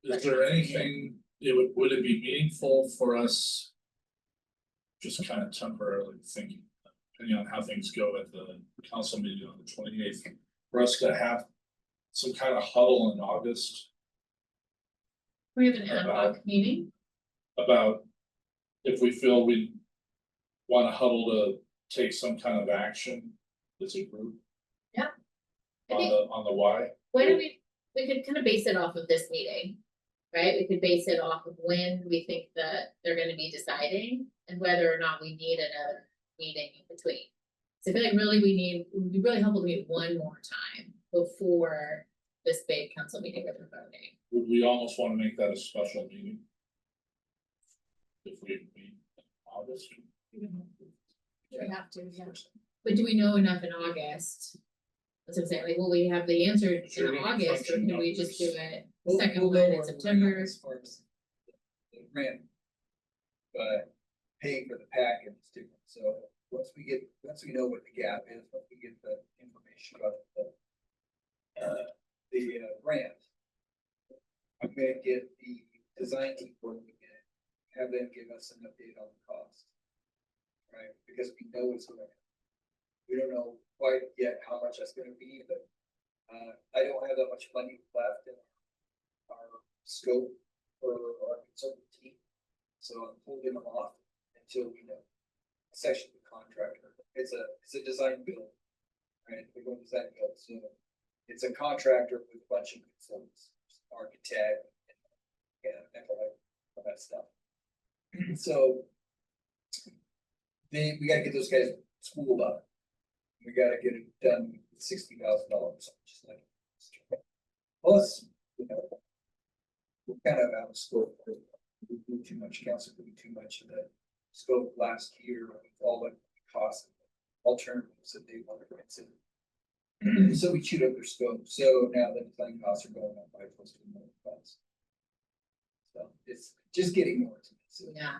Is there anything, would it be meaningful for us? Just kind of temporarily thinking, depending on how things go at the council meeting on the 28th, for us to have some kind of huddle in August We have an ad hoc meeting. about if we feel we want to huddle to take some kind of action as a group. Yeah. I On think- the why. Why don't we could kind of base it off of this meeting, right? We could base it off of when we think that they're gonna be deciding and whether or not we need another meeting in between. So I feel like really it would be really helpful to meet one more time before this big council meeting where they're voting. Would we almost want to make that a special meeting? If we meet in August. We have to, yeah. But do we know enough in August? That's what I'm saying, like, will we have the answer Sure, in yeah, August, or function can we just do numbers. it the second one in September? As far as the grant. But paying for the package is different, so once we know what the gap is, once we get the information about the grant. I'm gonna get the design team working in it, have them give us an update on the cost. Right, because we know it's going. We don't know quite yet how much that's gonna be, but I don't have that much money left in our scope for our consultant team. So I'm holding them off until we know. Section of the contractor, it's a design build. Right, we're going to design build, so it's a contractor with a bunch of consultants, architect, and all that stuff. So we gotta get those guys schooled up. We gotta get it done with $60,000, just like. Plus, we're kind of out of scope. We do too much council, we do too much of the scope last year with all the costs, alternatives that they want to consider. So we chewed up their scope, so now the design costs are going up by close to $1 million. So it's just getting more expensive. Yeah.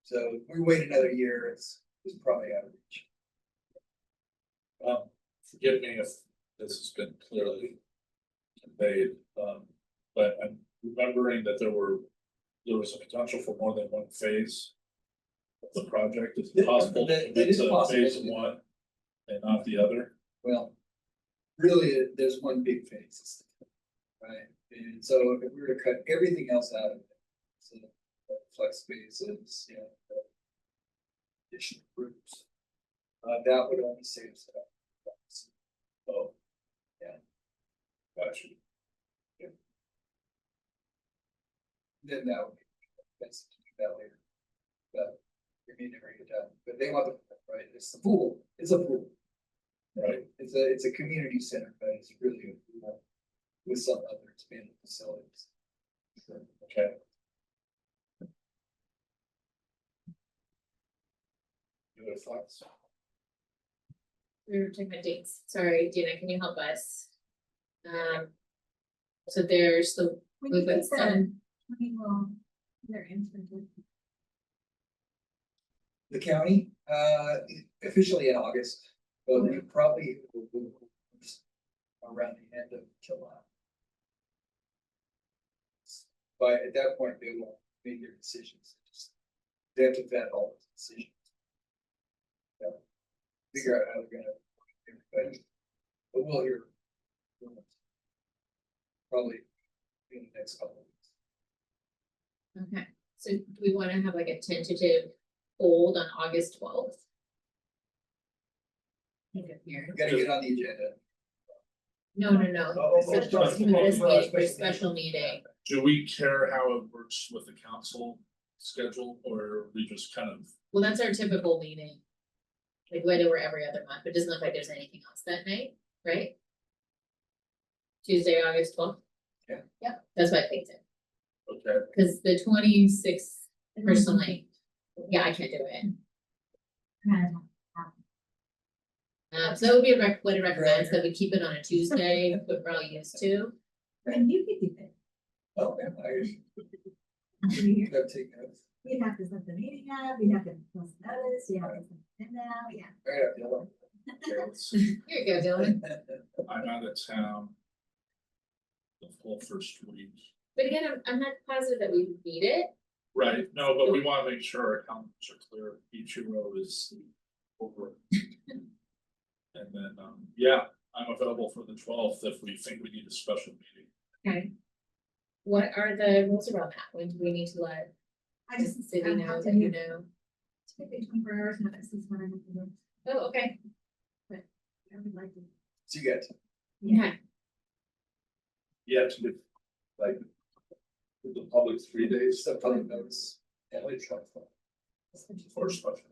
So if we wait another year, it's probably out of reach. Forgive me if this has been clearly conveyed, but I'm remembering that there was a potential for more than one phase of the project. Is it possible to That commit is to possible phase to do. one and not the other? Well, really, there's one big phase. Right, and so if we were to cut everything else out of it, so the flex spaces, you know, the additional groups. That would only save us about. Oh. Yeah. Gotcha. Then that would be, that's to do that later. But we need to bring it down, but they want the, right, it's the pool, it's a pool. Right. It's a community center, but it's really a pool with some other expanded facilities. Okay. Any other thoughts? We were talking about dates. Sorry, Dina, can you help us? So there's the, We we've can got keep the, some, well, their answer. The county, officially in August, but we probably will around the end of July. But at that point, they will make their decisions. They have to vet all the decisions. Yeah. Figure out how they're gonna, everybody, but we'll hear. Probably in the next couple of weeks. okay, so do we wanna have like a tentative hold on August 12th? Here. We gotta get on the agenda. No, Oh, for oh, sorry. this For a meeting, for a special special meeting. Do we care how it works with the council schedule, or we just kind of, Well, that's our typical meeting. Like whether we're every other month, but it doesn't look like there's anything else that night, right? Tuesday, August 12th? Yeah. Yep, that's what I think, okay, cause the 26th personally, yeah, I can't do it. So that would be what it recommends, that we keep it on a Tuesday, but we're all used to. And you could do it. Oh, yeah, I After the year. gotta take notes. You'd have to set the meeting up, you'd have to post notice, you have to send it out, yeah. Right up, yellow. okay, let's see. Here you go, Dylan. I'm out of town. The whole first week. But again, I'm not positive that we need it. Right, no, but we wanna make sure our calendars are clear, each row is over. And then, yeah, I'm available for the 12th if we think we need a special meeting. Okay. What are the rules around that? When do we need to let I the just. city know have that to you do know? Typically 24 hours notice is what I have to do. Oh, okay, I would like to. So you got, yeah, Yeah, to give, like, the public 3 days some public notice. Yeah, we try for. for special.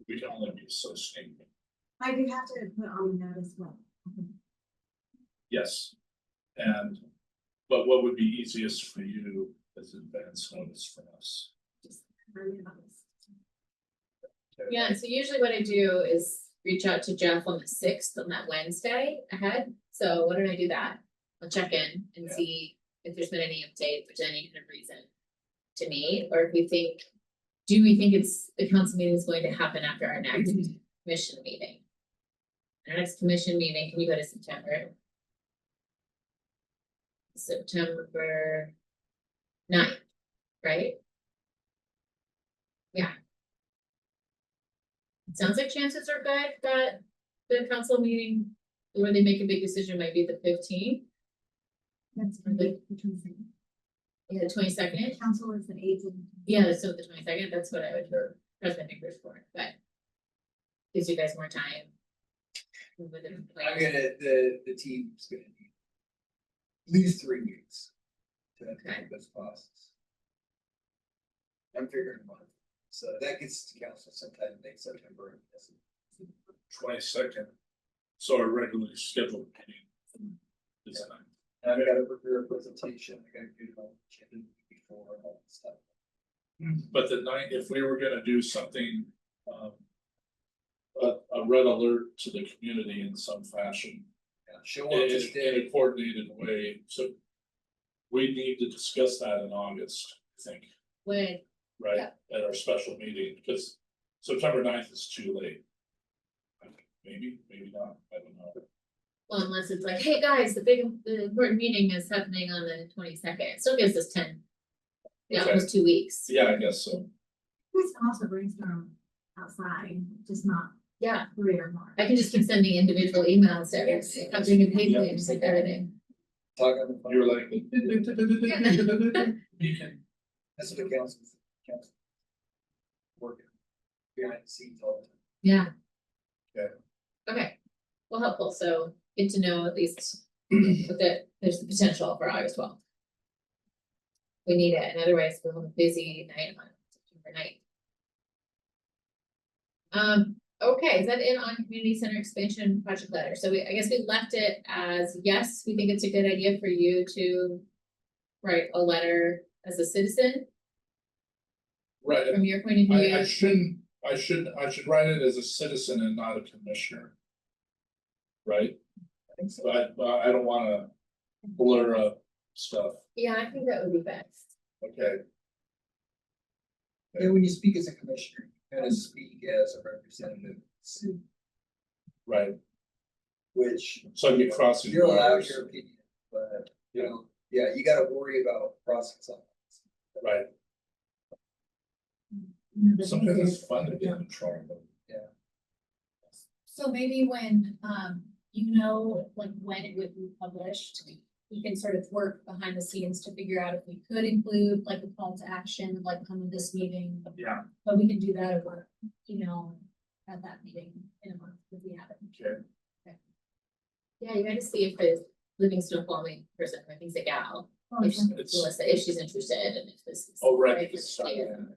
We can only be so stingy. I do have to put on the notice well. Yes, and, but what would be easiest for you as advance notice from us? Just early notice. yeah, so usually what I do is reach out to Jeff on the 6th, on that Wednesday ahead, so why don't I do that? I'll check in and Yeah. see if there's been any update, if there's any kind of reason to meet, or if we think. Do we think the council meeting is going to happen after our next commission meeting? Our next commission meeting, can you go to September? September 9th, right? Yeah. It sounds like chances are good that the council meeting where they make a big decision might be the 15th, That's Or the- the 22nd. yeah, the 22nd. Council is the 8th. Yeah, so the 22nd, that's what I would cross my fingers for, but. Gives you guys more time. With the I'm plan. gonna, the team's gonna need at least 3 weeks to Okay. make those process. I'm figuring a month, so that gets to council sometime in late September. 22nd, so our regularly scheduled meeting is time. And I've gotta prepare a presentation, I gotta do it on agenda before and all that stuff. But the night, if we were gonna do something, a red alert to the community in some fashion, Yeah, show up this in day. a coordinated way, so. We need to discuss that in August, I think. Would right, Yeah. at our special meeting, because September 9th is too late. Maybe not, I don't know. Well, unless it's like, hey, guys, the important meeting is happening on the 22nd, it still gives us 10. Yeah, Okay. almost 2 weeks. Yeah, I guess so. We can also brainstorm outside, just not Yeah, 3 or more. I can just keep sending individual emails to everybody, copying and pasting and just like everything. Talk on the phone. You're like. You can, That's what the council. Working behind the scenes all the time. Yeah. Okay. Okay, well, helpful, so good to know at least that there's the potential for August 12th. We need it, and otherwise we'll have a busy night on September 9th. Okay, is that it on community center expansion project letter? So I guess we left it as, yes, we think it's a good idea for you to write a letter as a citizen, right, from your point of view. I should write it as a citizen and not a commissioner. Right? But I don't wanna blur up stuff, Yeah, I think that would be best. okay? And when you speak as a commissioner, you kind of speak as a representative, Right, which so you're crossing you're allowed wires, your opinion, but, you know, yeah, you gotta worry about crossing something. right, sometimes it's fun to get in trouble. So maybe when, you know, like when it would be published, we can sort of work behind the scenes to figure out if we could include like a call to action, like come to this meeting. Yeah. But we can do that over, at that meeting in a month if we have it. Okay, Yeah, you gotta see if the living Snoqualmie person, I think it's a gal, Oh, if okay. it's, Melissa, if she's interested and if this is. oh, right, for it's, you.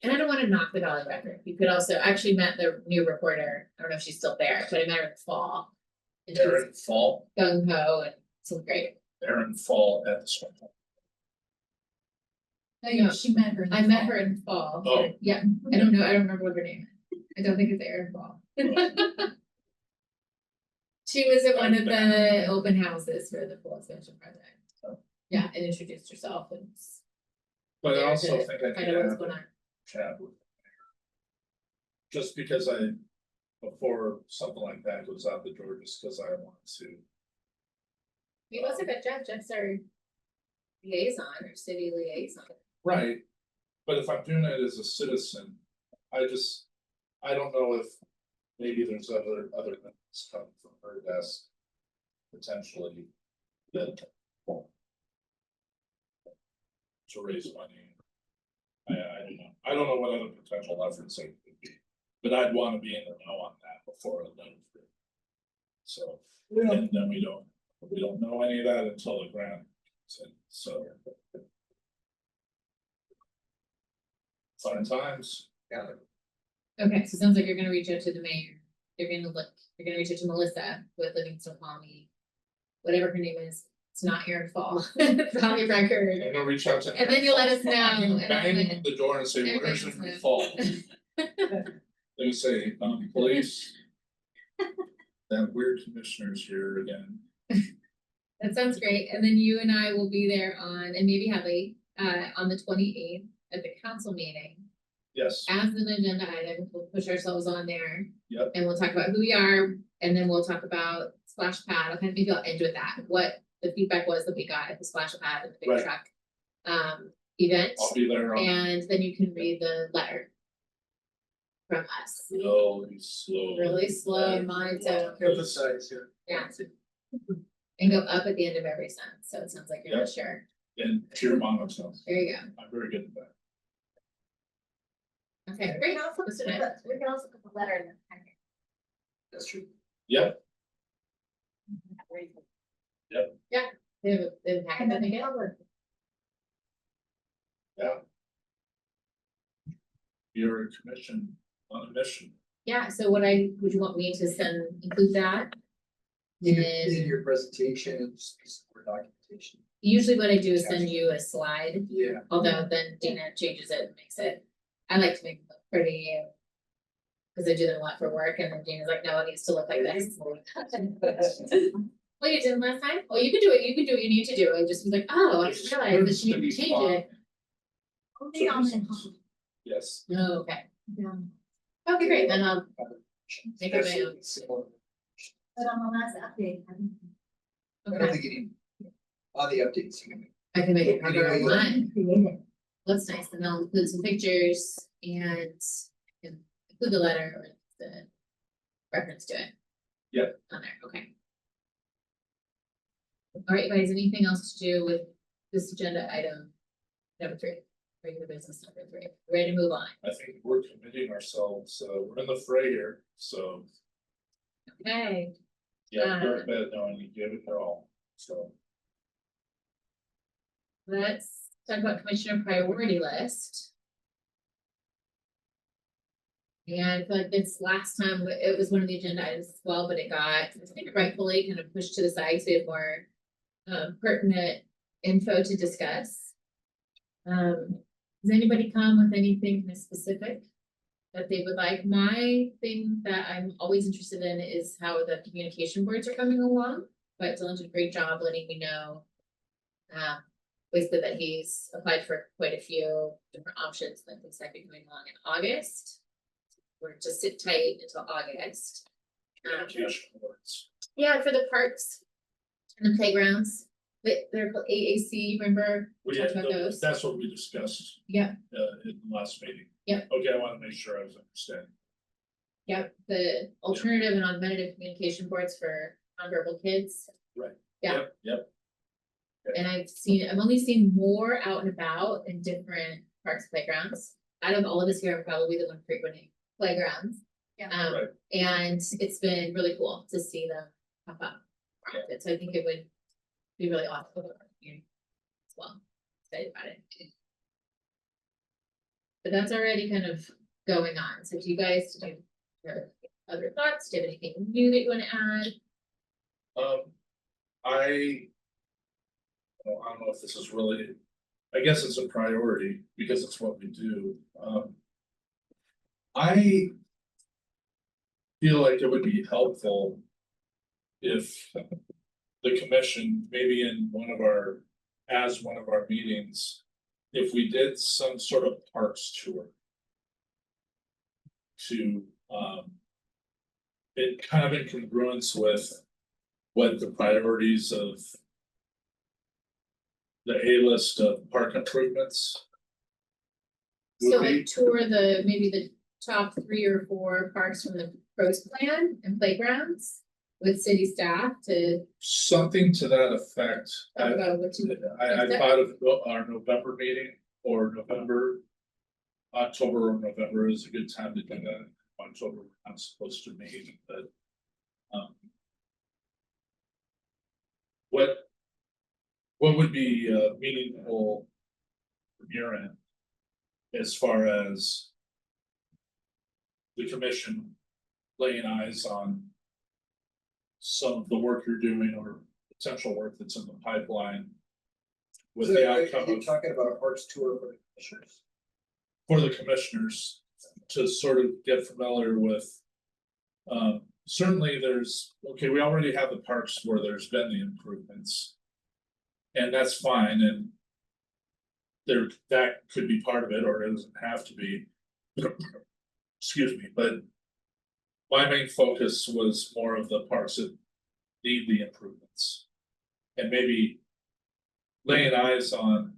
And I don't wanna knock the Dolly record, you could also, I actually met the new reporter, I don't know if she's still there, but I met her in the fall. And she's Aaron Fall, gung ho and seemed great, Aaron Fall at the Snoqualmie. No, yeah, she met her. in the I met fall. her in the fall. Oh. Yeah, I don't know, I don't remember what her name is, I don't think it's Erin Fall. She was at one of the open houses for the pool expansion project, so, yeah, and introduced herself and. But I there also to think I find could out what's have going a on. chat with. Just because before something like that goes out the door, just because I want to. He was a good Jeff's our liaison or city liaison. Right, but if I'm doing it as a citizen, I don't know if maybe there's other things coming from her desk. Potentially that. To raise money. I don't know what other potential efforts there could be, but I'd wanna be in the know on that before I let it through. So, and then we don't know any of that until the grant, so. Fun times. Yeah, Okay, so it sounds like you're gonna reach out to the mayor, you're gonna reach out to Melissa with Living Snoqualmie. Whatever her name is, it's not Erin Fall, it's on your record. I'm gonna reach out to. And then you'll let us know, and Bang then- the door and say, Everybody where's knows Aaron that. Fall? They say, police. That weird commissioner's here again. That sounds great, and then you and I will be there on, and maybe Hadley, on the 28th at the council meeting. Yes, As an agenda item, we'll push ourselves on there. Yep. And we'll talk about who we are, and then we'll talk about splash pad, I'll kind of maybe I'll end with that, what the feedback was that we got at the splash pad and the big Right. truck. Event, I'll be there on and then you can read the letter. From us, really slow. really slow, monotone, emphasize here. yeah. And go up at the end of every sentence, so it sounds like you're not sure, And pure monotone, there you I'm very good at that. go, okay, We great. can also Listen put to it. we can also put the letter in the packet. That's true. Yep, They have a packet And that then they get. public. yeah. You're a commission on a mission. Yeah, so would you want me to include that? In In- your presentation and just support documentation. Usually what I do is send you a slide, Yeah. although then Dina changes it and makes it, I like to make it look pretty. Cause I do them a lot for work, and then Dina's like, no, it needs to look like this. Well, you did last time, oh, you can do it, you need to do it, I just was like, oh, I realized that you need to change it. Only on the home. Yes, Oh, okay, Yeah. okay, great, then I'll, Make it Especially mail. similar- But on the last update, I think. I don't okay, think you need, on the updates, you can. I can make it Any way cover you- one, Creative. that's nice, and I'll include some pictures and include the letter or the reference to it. Yep. On there, okay. All right, guys, anything else to do with this agenda item? Number 3, regular business number 3, ready to move on, I think we're committing ourselves, we're in the fray here, so, okay, yeah, go to bed knowing you give it your all, so. let's talk about commissioner priority list. And I feel like this last time, it was one of the agenda items as well, but it got, I think rightfully kind of pushed to the side, so we have more pertinent info to discuss. Does anybody come with anything kind of specific that they would like? My thing that I'm always interested in is how the communication boards are coming along, but Dylan did a great job letting me know. Wasted that he's applied for quite a few different options that things might be going on in August. We're just sit tight until August. Communication boards. Yeah, for the parks and the playgrounds, they're called AAC, remember? We Well, talked about those. that's what we discussed, Yeah, in the last meeting. Yep. Okay, I wanna make sure I was understanding. yeah, the alternative and augmentative communication boards for nonverbal kids. Right. Yeah. Yep, And I've only seen more out and about in different parks, playgrounds. Out of all of us here, I'm probably the one frequenting playgrounds. Yeah. Right. And it's been really cool to see them pop up. So I think it would be really awesome for our community as well. Excited about it. But that's already kind of going on. So do you guys have other thoughts? Do you have anything new that you want to add? I don't know if this is really, I guess it's a priority because it's what we do. I feel like it would be helpful if the commission, maybe in one of our meetings, if we did some sort of parks tour to, it kind of in congruence with what the priorities of the A-list of park improvements So would be. like tour maybe the top 3 or 4 parks from the pros plan and playgrounds with city staff to Something to that effect. talk about what you. I thought of our November meeting or October or November is a good time to do that. October, I'm supposed to meet, but. What would be meaningful from your end? As far as. The commission laying eyes on. Some of the work you're doing or potential work that's in the pipeline. With So the are outcome you of, talking about a parks tour for the commissioners? for the commissioners, to sort of get familiar with. Certainly we already have the parks where there's been the improvements. And that's fine, and. That could be part of it, or it doesn't have to be. Excuse me, but. My main focus was more of the parks that need the improvements. And maybe. Laying eyes on.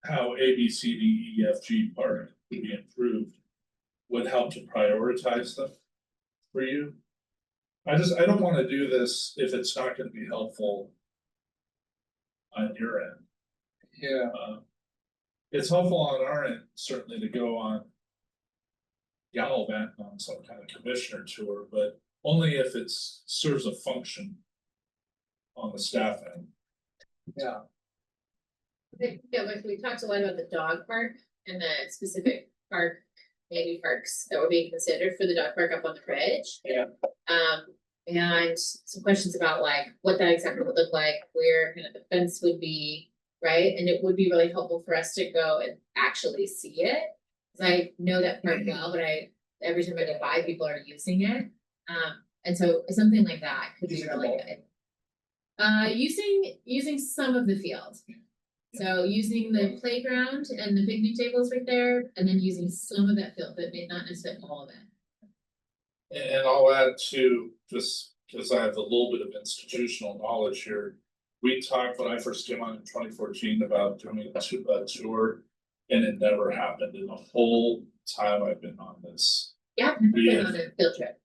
How A, B, C, D, E, F, G part could be improved. Would help to prioritize them. For you. I don't wanna do this if it's not gonna be helpful. On your end. Yeah. It's helpful on our end, certainly to go on. Gallivant on some kind of commissioner tour, but only if it serves a function. On the staff end. Yeah, Yeah, like we talked a lot about the dog park and the specific park, maybe parks that were being considered for the dog park up on the bridge. Yeah. And some questions about like what that exactly would look like, where kind of the fence would be, right? And it would be really helpful for us to go and actually see it. Cause I know that park well, but every time I go by, people are using it. And so something like that could be Using the really ball. good. Using some of the field. So using the playground and the picnic tables right there, and then using some of that field, but may not necessarily all of it. And I'll add to, just because I have a little bit of institutional knowledge here. We talked when I first came on in 2014 about doing a tour, and it never happened in the whole time I've been on this. Yeah, I've been Yeah. on a field trip.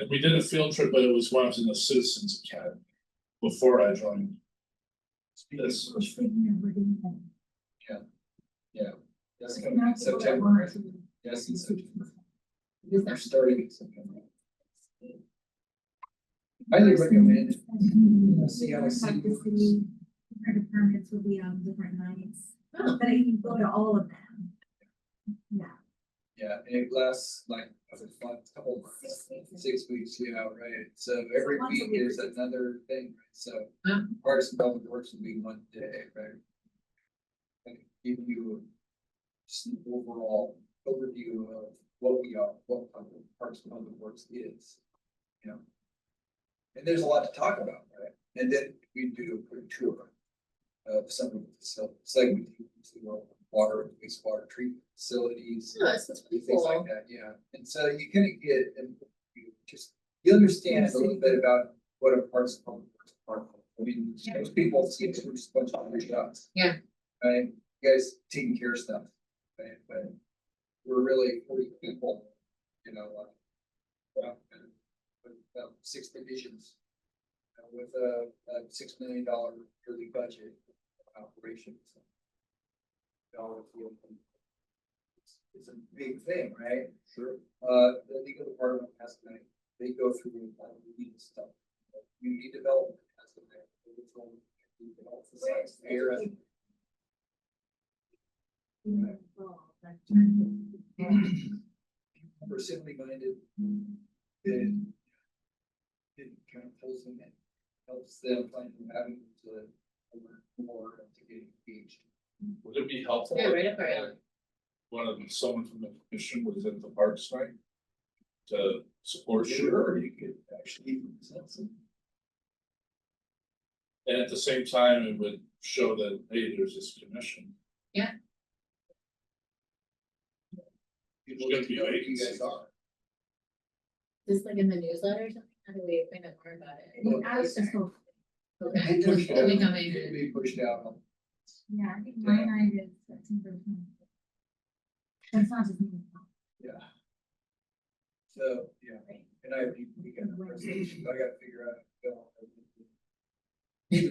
We did a field trip, but it was when I was in the Citizens Academy, before I joined this. We're speaking of, we're doing that. That's coming in September, right? Yes, in September. We're starting in September. I would recommend, see how the city works. Different permits will be on different nights, Oh, but you can go to all of them. Yeah. Yeah, and it lasts like, a couple months, 6 weeks, yeah, right, so every once a week week. is another thing, right? So. Wow. Parks and Public Works will be one day, right? And give you just an overall overview of what we are, what Parks and Public Works is, you know? And there's a lot to talk about, right? And then we do a quick tour of some of the facilities, like we do water and wastewater treatment facilities. no, that's pretty Things like cool. that, yeah, and so you kind of get, and you understand a little bit about what a Parks and Public Works department. I mean, most people see it as a bunch of other shots. Yeah. Right, you guys taking care of stuff, right, but we're really 40 people, you know, and with 6 divisions. With a $6 million yearly budget operations. It's a big thing, right? Sure. The legal department has to, they go through a lot of legal stuff. Community development has to. We're simply minded. It kind of pulls them in, helps them find having to learn more and to get engaged. Would it be helpful? Yeah, right up our if, alley. One of someone from the commission was at the parks night to support you, Sure, you could actually present some. and at the same time, it would show that, hey, there's this commission. People There's get gonna to know be who you guys vacancies. are. Just like in the newsletter or something, how do we find out more about it? I was just hoping, Okay, It'll be pushed it'll be out. coming. It'll be pushed out. yeah, I think my night is September 20th. But it's not just me. Yeah. So, yeah, and we got a presentation, I gotta figure out.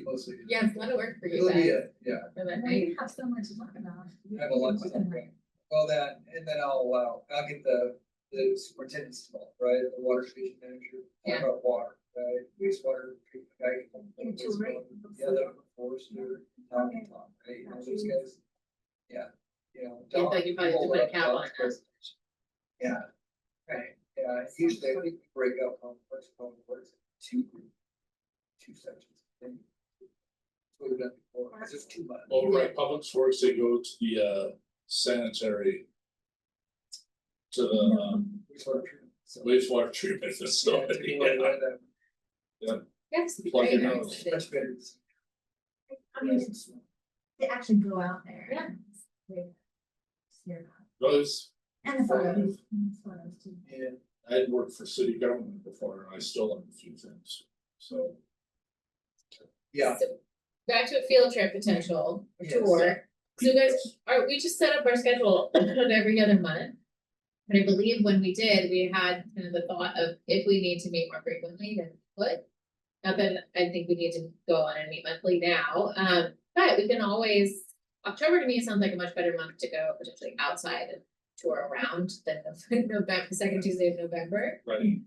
Mostly. Yeah, it's a lot of work for you It'll be guys. it, yeah. For that Well, night. you have so much to talk about. I have a lot to talk about. Well, that, and then I'll get the superintendent's involved, right, the water station manager, talk Yeah. about water, right, wastewater treatment guy. And to rate. Yeah, the forester, Tom, Okay. right, you know, those guys. Yeah, you know. Seems like you probably have to put a cap on it. Yeah, right, yeah, usually I think we break up on first, words, two sections. Then what we've done before, 'cause it's too much. Over at Public Works, they go to the sanitary. To the Wastewater treatment. So- wastewater treatment Yeah, facility. to go away that- Yes. Plug it very in. nice. Much better. I mean, it's, to actually go out there. Yeah. and really steer it up. Those, And the photos, too. Yeah. I had worked for city government before, and I still learned a few things, so. Yeah, So, back to a field trip potential Yes. tour. So you guys, we just set up our schedule every other month. And I believe when we did, we had kind of the thought of if we need to meet more frequently, then we would. Not that I think we need to go on and meet monthly now, but we can always, October to me sounds like a much better month to go potentially outside and tour around than November, the second Tuesday of November. Right.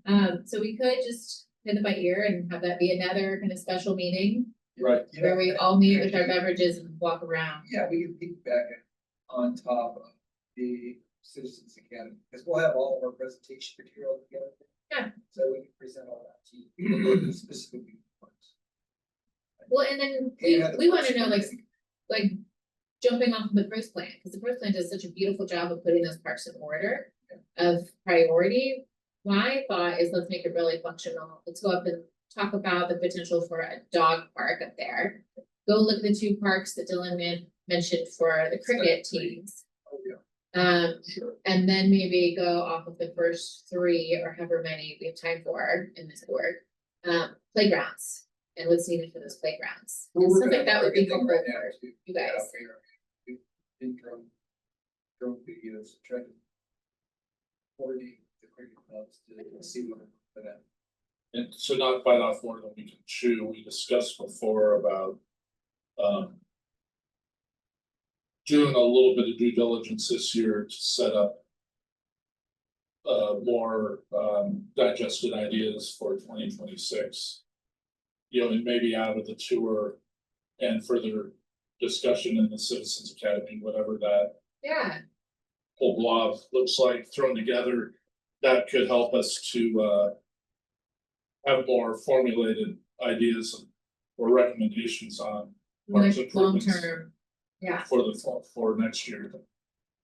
So we could just hit it by ear and have that be another kind of special meeting Right. you where know, we all meet with our beverages and walk around. yeah, we can piggyback it on top of the Citizens Academy, because we'll have all of our presentation material together. Yeah. So we can present all that to you. Specifically. Well, and then Yeah, we wanna know like jumping off of the first plan, because the first plan does such a beautiful job of putting those parks in order of priority. My thought is let's make it really functional. Let's go up and talk about the potential for a dog park up there. go look at the two parks that Dylan mentioned for the cricket teams. Oh, yeah. And then maybe go off of the first three or however many we have time for in this board. Playgrounds and what's needed for those playgrounds. Well, And we're stuff like gonna- that would we're be gonna helpful think right now for to you get guys. out there, do drone videos, try to coordinate the cricket clubs to see what for that. And so not bite off more than we can chew, we discussed before about. Doing a little bit of due diligence this year to set up. More digested ideas for 2026. You know, and maybe out of the tour and further discussion in the Citizens Academy, whatever that Yeah, whole blob looks like thrown together, that could help us to have more formulated ideas or recommendations on parks like long improvements term, yeah. for next year.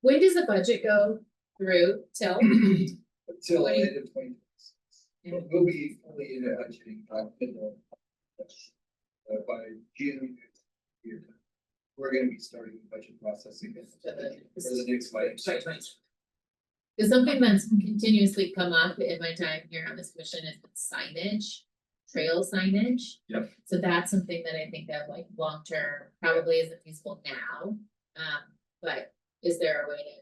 When does the budget go through till? Until What do you- end of 2026. We'll be fully in a budgeting time, by June next year. We're gonna be starting the budget process again for the next fight. Is something that's continuously come up in my time here on this commission is signage, trail signage. Yep. So that's something that I think of like long term, probably isn't feasible now. But is there a way to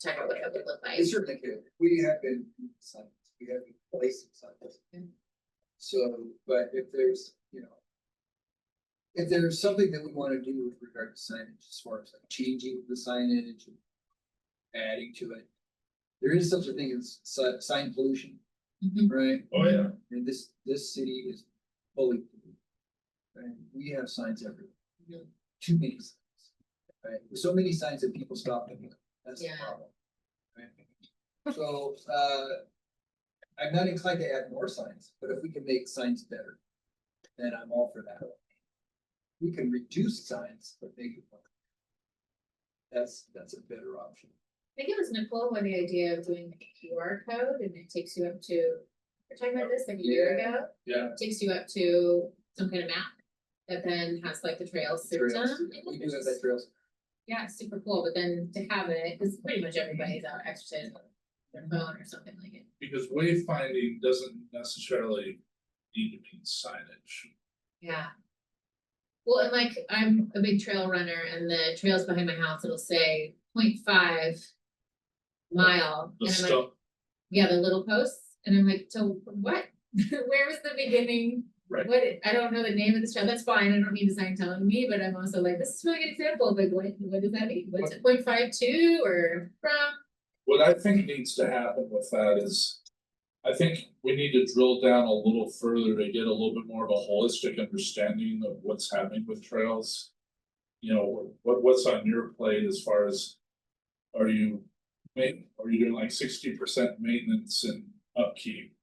check out what it would look like? It certainly could. We have been signs, we have been placing signs. So, but if there's, you know. If there's something that we wanna do with regard to signage, as far as like changing the signage and adding to it. There is such a thing as sign pollution, Mhm. right? Oh, yeah. And this city is fully polluted. Right? We have signs everywhere. Mhm. Too many signs. Right? There's so many signs that people stop and look. That's the Yeah. problem. Right? So, I'm not inclined to add more signs, but if we can make signs better, then I'm all for that. We can reduce signs, but make it more. That's a better option. I think it was Nicole with the idea of doing like a QR code and it takes you up to, we're talking about this like a year ago. Yeah. It takes you up to some kind of map that then has like the trails system. Trails, I think we do which have is- that trails. Yeah, it's super cool, but then to have it, cause pretty much everybody's out exercising on their phone or something like it. Because wayfinding doesn't necessarily need to be signage. Yeah. Well, and like, I'm a big trail runner and the trails behind my house, it'll say 0.5 mile. The And I'm like, stuff, yeah, the little posts, and I'm like, so what? Where was the beginning? Right. What, I don't know the name of the trail, that's fine, I don't need a sign telling me, but I'm also like, this is a really good example, like, what does that mean? What's it, 0.52 or from? what I think needs to happen with that is. I think we need to drill down a little further to get a little bit more of a holistic understanding of what's happening with trails. You know, what's on your plate as far as, are you doing like 60% maintenance and upkeep?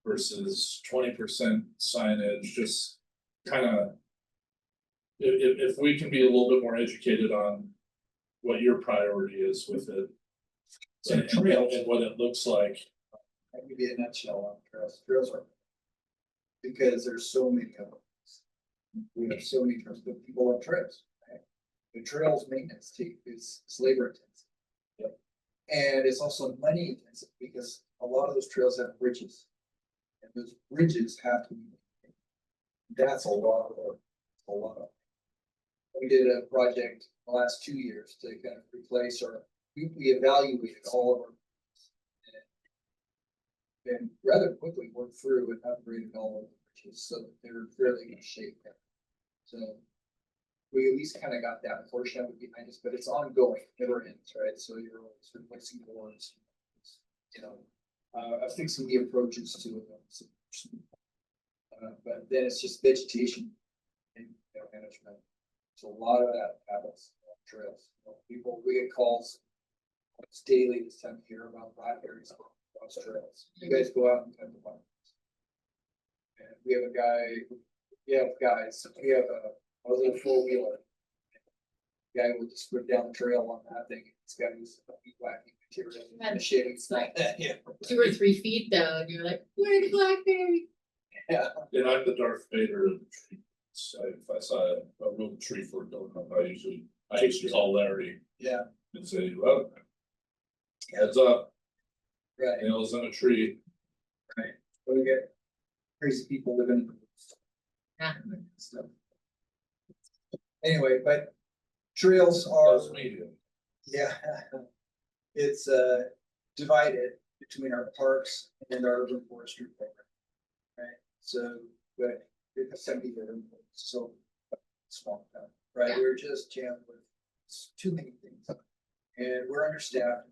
Versus 20% signage, just kinda. If we can be a little bit more educated on what your priority is with it. So And trails. and what it looks like. I'll give you a nutshell on trails. Trails are. Because there's so many of them. We have so many trails, but people have trails. Right? The trails maintenance is labor intensive. Yep. And it's also money intensive because a lot of those trails have bridges. And those bridges have to be. Maintained. That's a lot of work, a lot of. We did a project the last 2 years to kind of replace we evaluated all of our. And rather quickly worked through and upgraded all of the bridges, so that they're fairly good shape now. So. We at least kind of got that portion of it behind us, but it's ongoing, never ends, right? So you're always replacing boards. You know, fixing the approaches to it. But then it's just vegetation and, you know, management. So a lot of that happens on trails. You know, people, we get calls. It's daily this time of year about blackberries on trails. You guys go out and cut the blackberries. And we have a guy, we have a little four wheeler. Guy will just rip down the trail on that thing. It's got his weed whacking material. And The shit. it's like Yeah. 2 or 3 feet though, and you're like, where the blackberry? Yeah. And I'm the Darth Vader of the trees. So if I saw a real tree for going up, I usually call Larry Yeah, and say, well, heads up, right, nails in a tree. right. We get crazy people living. Yeah. Stuff. Anyway, but trails are, Those media. yeah. It's divided between our parks and our urban forestry program. Right, so, but it's 70 different, so small, right, Yeah. we're just jammed with too many things. And we're understaffed.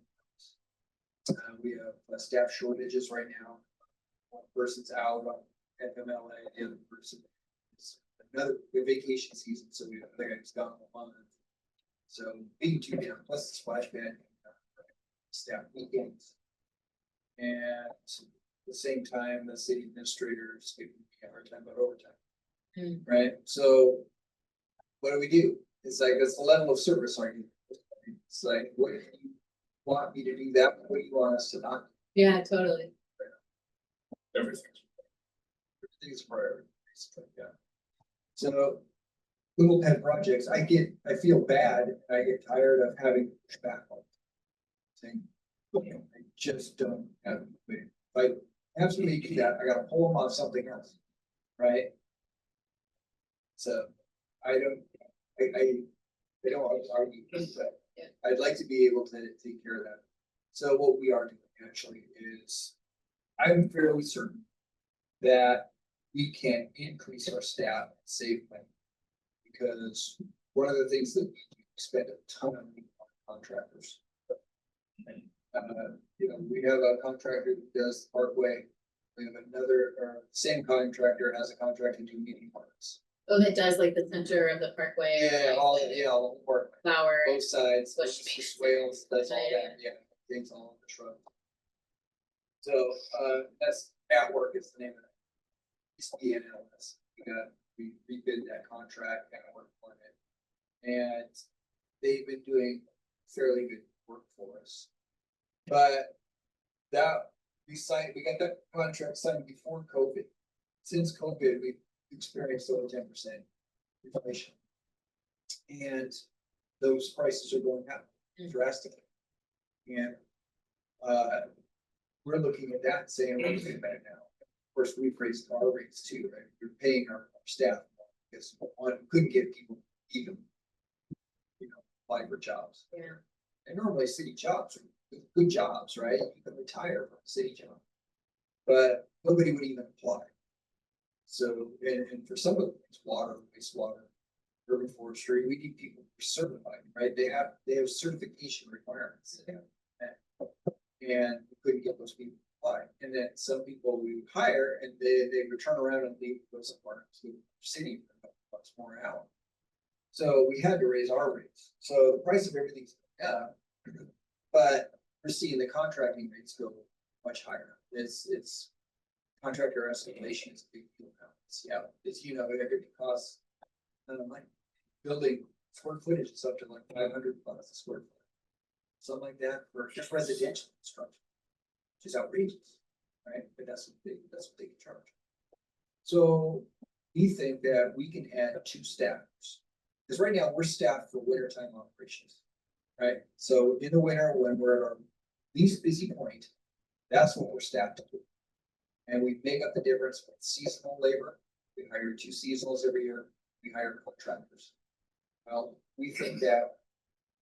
We have staff shortages right now. One person's out on FMLA, the other person is another vacation season, so we have other guys gone a month. So being too down, plus the splash pad, staff weekends. And at the same time, the city administrator is giving me a hard time about overtime. Hmm. Right, so what do? It's like, it's the level of service argument. It's like, what if you want me to do that, what do you want us to not? Yeah, totally. Everything. Everything's priority, basically, yeah. So, little pet projects, I feel bad, and I get tired of having to push back on. Saying, you know, I just don't have, if I have somebody do that, I gotta pull them off something else, right? So, I don't want to argue, but Yeah. I'd like to be able to take care of that. So what we are doing actually is, I'm fairly certain that we can increase our staff and save money. Because one of the things that we spend a ton of money on contractors. You know, we have a contractor who does the Parkway. We have another, same contractor has a contract to do meeting parks. Oh, that does like the center of the parkway. or, Yeah, like, all, the yeah, all the Parkway. Flower. Both sides, Bush the meat. swales, that's all that, yeah, things all on the shrub. So, that's, at work is the name of it. It's ENLS, we rebid that contract and worked on it. And they've been doing fairly good work for us. But that, we got that contract signed before COVID. Since COVID, we've experienced over 10% inflation. And those prices are going up drastically. And we're looking at that and saying, we're looking at it now. Of course, we've raised our rates too, right? We're paying our staff more because one, couldn't get people even, you know, apply for jobs. Yeah. And normally city jobs are good jobs, right? You can retire from a city job. But nobody would even apply. So, and for some of them, it's water, wastewater, urban forestry, we need people who are certified, right? They have certification requirements. And we couldn't get those people to apply. And then some people we hire and they would turn around and leave those somewhere to the city for $100 more an hour. So we had to raise our rates. So the price of everything's up, but we're seeing the contracting rates go much higher. It's contractor escalation is a big deal now. It's, you know, it costs, like building square footage is up to like 500 bucks a square foot. Something like that for just residential construction, which is outrageous, right? But that's what they can charge. So we think that we can add 2 staffers. Because right now we're staffed for wintertime operations, right? So in the winter, when we're at our least busy point, that's what we're staffed to do. And we make up the difference with seasonal labor. We hire 2 seasonals every year. We hire contractors. Well, we think that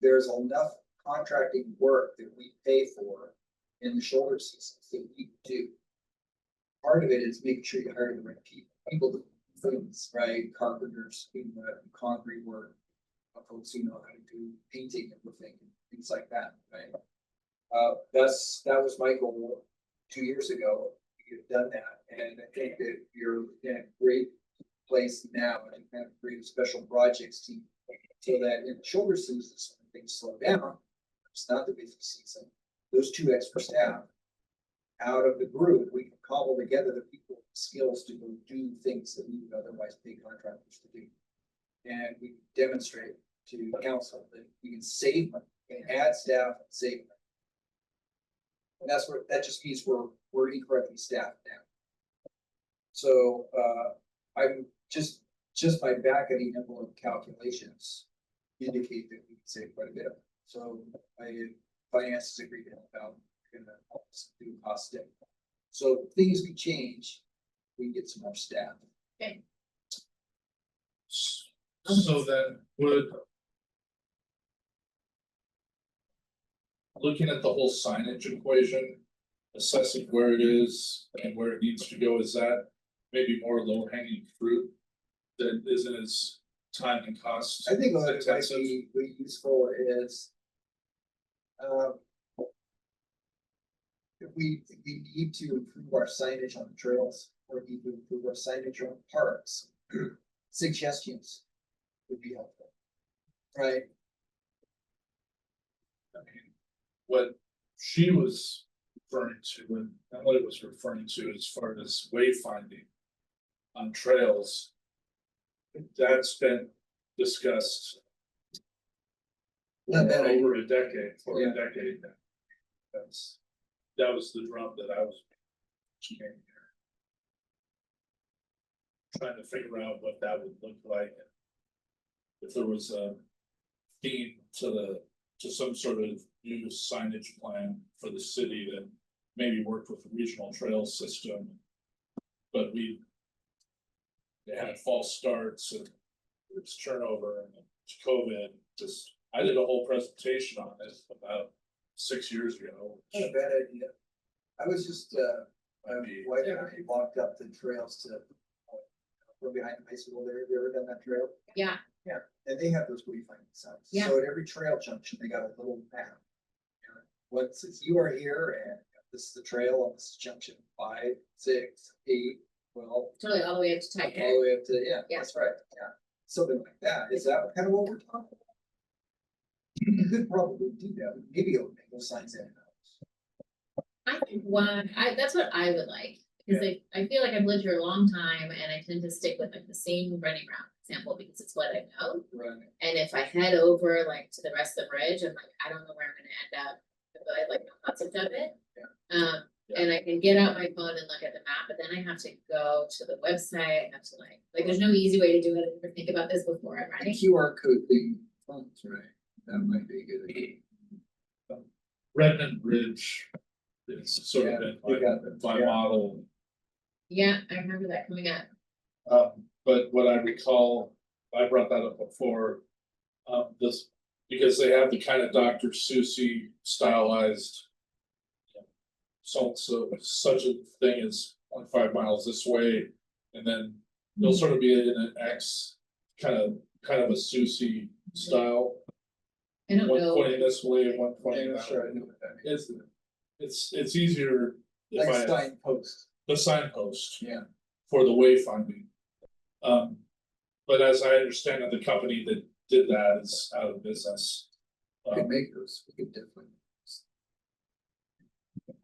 there's enough contracting work that we pay for in the shoulder seasons that we do. Part of it is making sure you hire the right people do things, right? Carpenters, doing concrete work, folks who know how to do painting and roofing, things like that, right? That was my goal 2 years ago. You've done that, and I think that you're in a great place now, and kind of create a special projects team so that in the shoulder seasons, when things slow down, it's not the busy season. Those 2 extra staff out of the group, we can cobble together the people with skills to go do things that we would otherwise pay contractors to do. And we demonstrate to council that we can save money, we can add staff and save money. And that's where, that just means we're incorrectly staffed now. So, I'm just just by back of the envelope calculations indicate that we can save quite a bit. So finance has agreed to help out, we're gonna help us do cost study. So things we change, we can get some more staff. So then would. Looking at the whole signage equation, assessing where it is and where it needs to go, is that maybe more low hanging fruit? That isn't as time and cost I think what might intensive? be useful is. If we need to improve our signage on trails, or need to improve our signage on parks, suggestions would be helpful. Right, I mean, what she was referring to and what it was referring to as far as wayfinding on trails. That's been discussed not for bad idea. over a decade, Yeah. now. That was the drum that I was. Came here. Trying to figure out what that would look like. If there was a theme to some sort of new signage plan for the city that maybe worked with the regional trail system. But they had false starts and it's turnover and it's COVID, I did a whole presentation on this about 6 years ago. Not a bad idea. I was just, my wife and I walked up the trails to. We're behind the high school there, have you ever done that trail? Yeah, And they have those wayfinding signs. Yeah. So at every trail junction, they got a little map. What says you are here and this is the trail on this junction 5, 6, 8, 12. totally, all the way up to All Tiger. the way up to, yeah, Yeah. that's right, yeah. Something like that. Is that kind of what we're talking about? You could probably do that. Maybe it'll make those signs in. I think that's what I would like, because I feel like I've lived here a long time and I tend to stick with like the same running route example because it's what I know. Right. And if I head over like to the rest of the bridge, I'm like, I don't know where I'm gonna end up, but I like the concept of it. And I can get out my phone and look at the map, but then I have to go to the website, I have to like there's no easy way to do it, I never think about this before I'm The running. QR code thing, that's right. That might be a good idea. Redmond Bridge is sort of Yeah, we got been my yeah. model. Yeah, I remember that coming up. But what I recall, I brought that up before, this, because they have the kind of Dr. Seuss stylized. So such a thing as 0.5 miles this way, and then they'll sort of be in an X, kind of a Seuss style. I don't One know. pointing this way and one Yeah, pointing that sure, way. I know what that means. It's easier if Like I, signpost, the signpost yeah. for the wayfinding. But as I understand it, the company that did that is out of business. We could make those, we could definitely.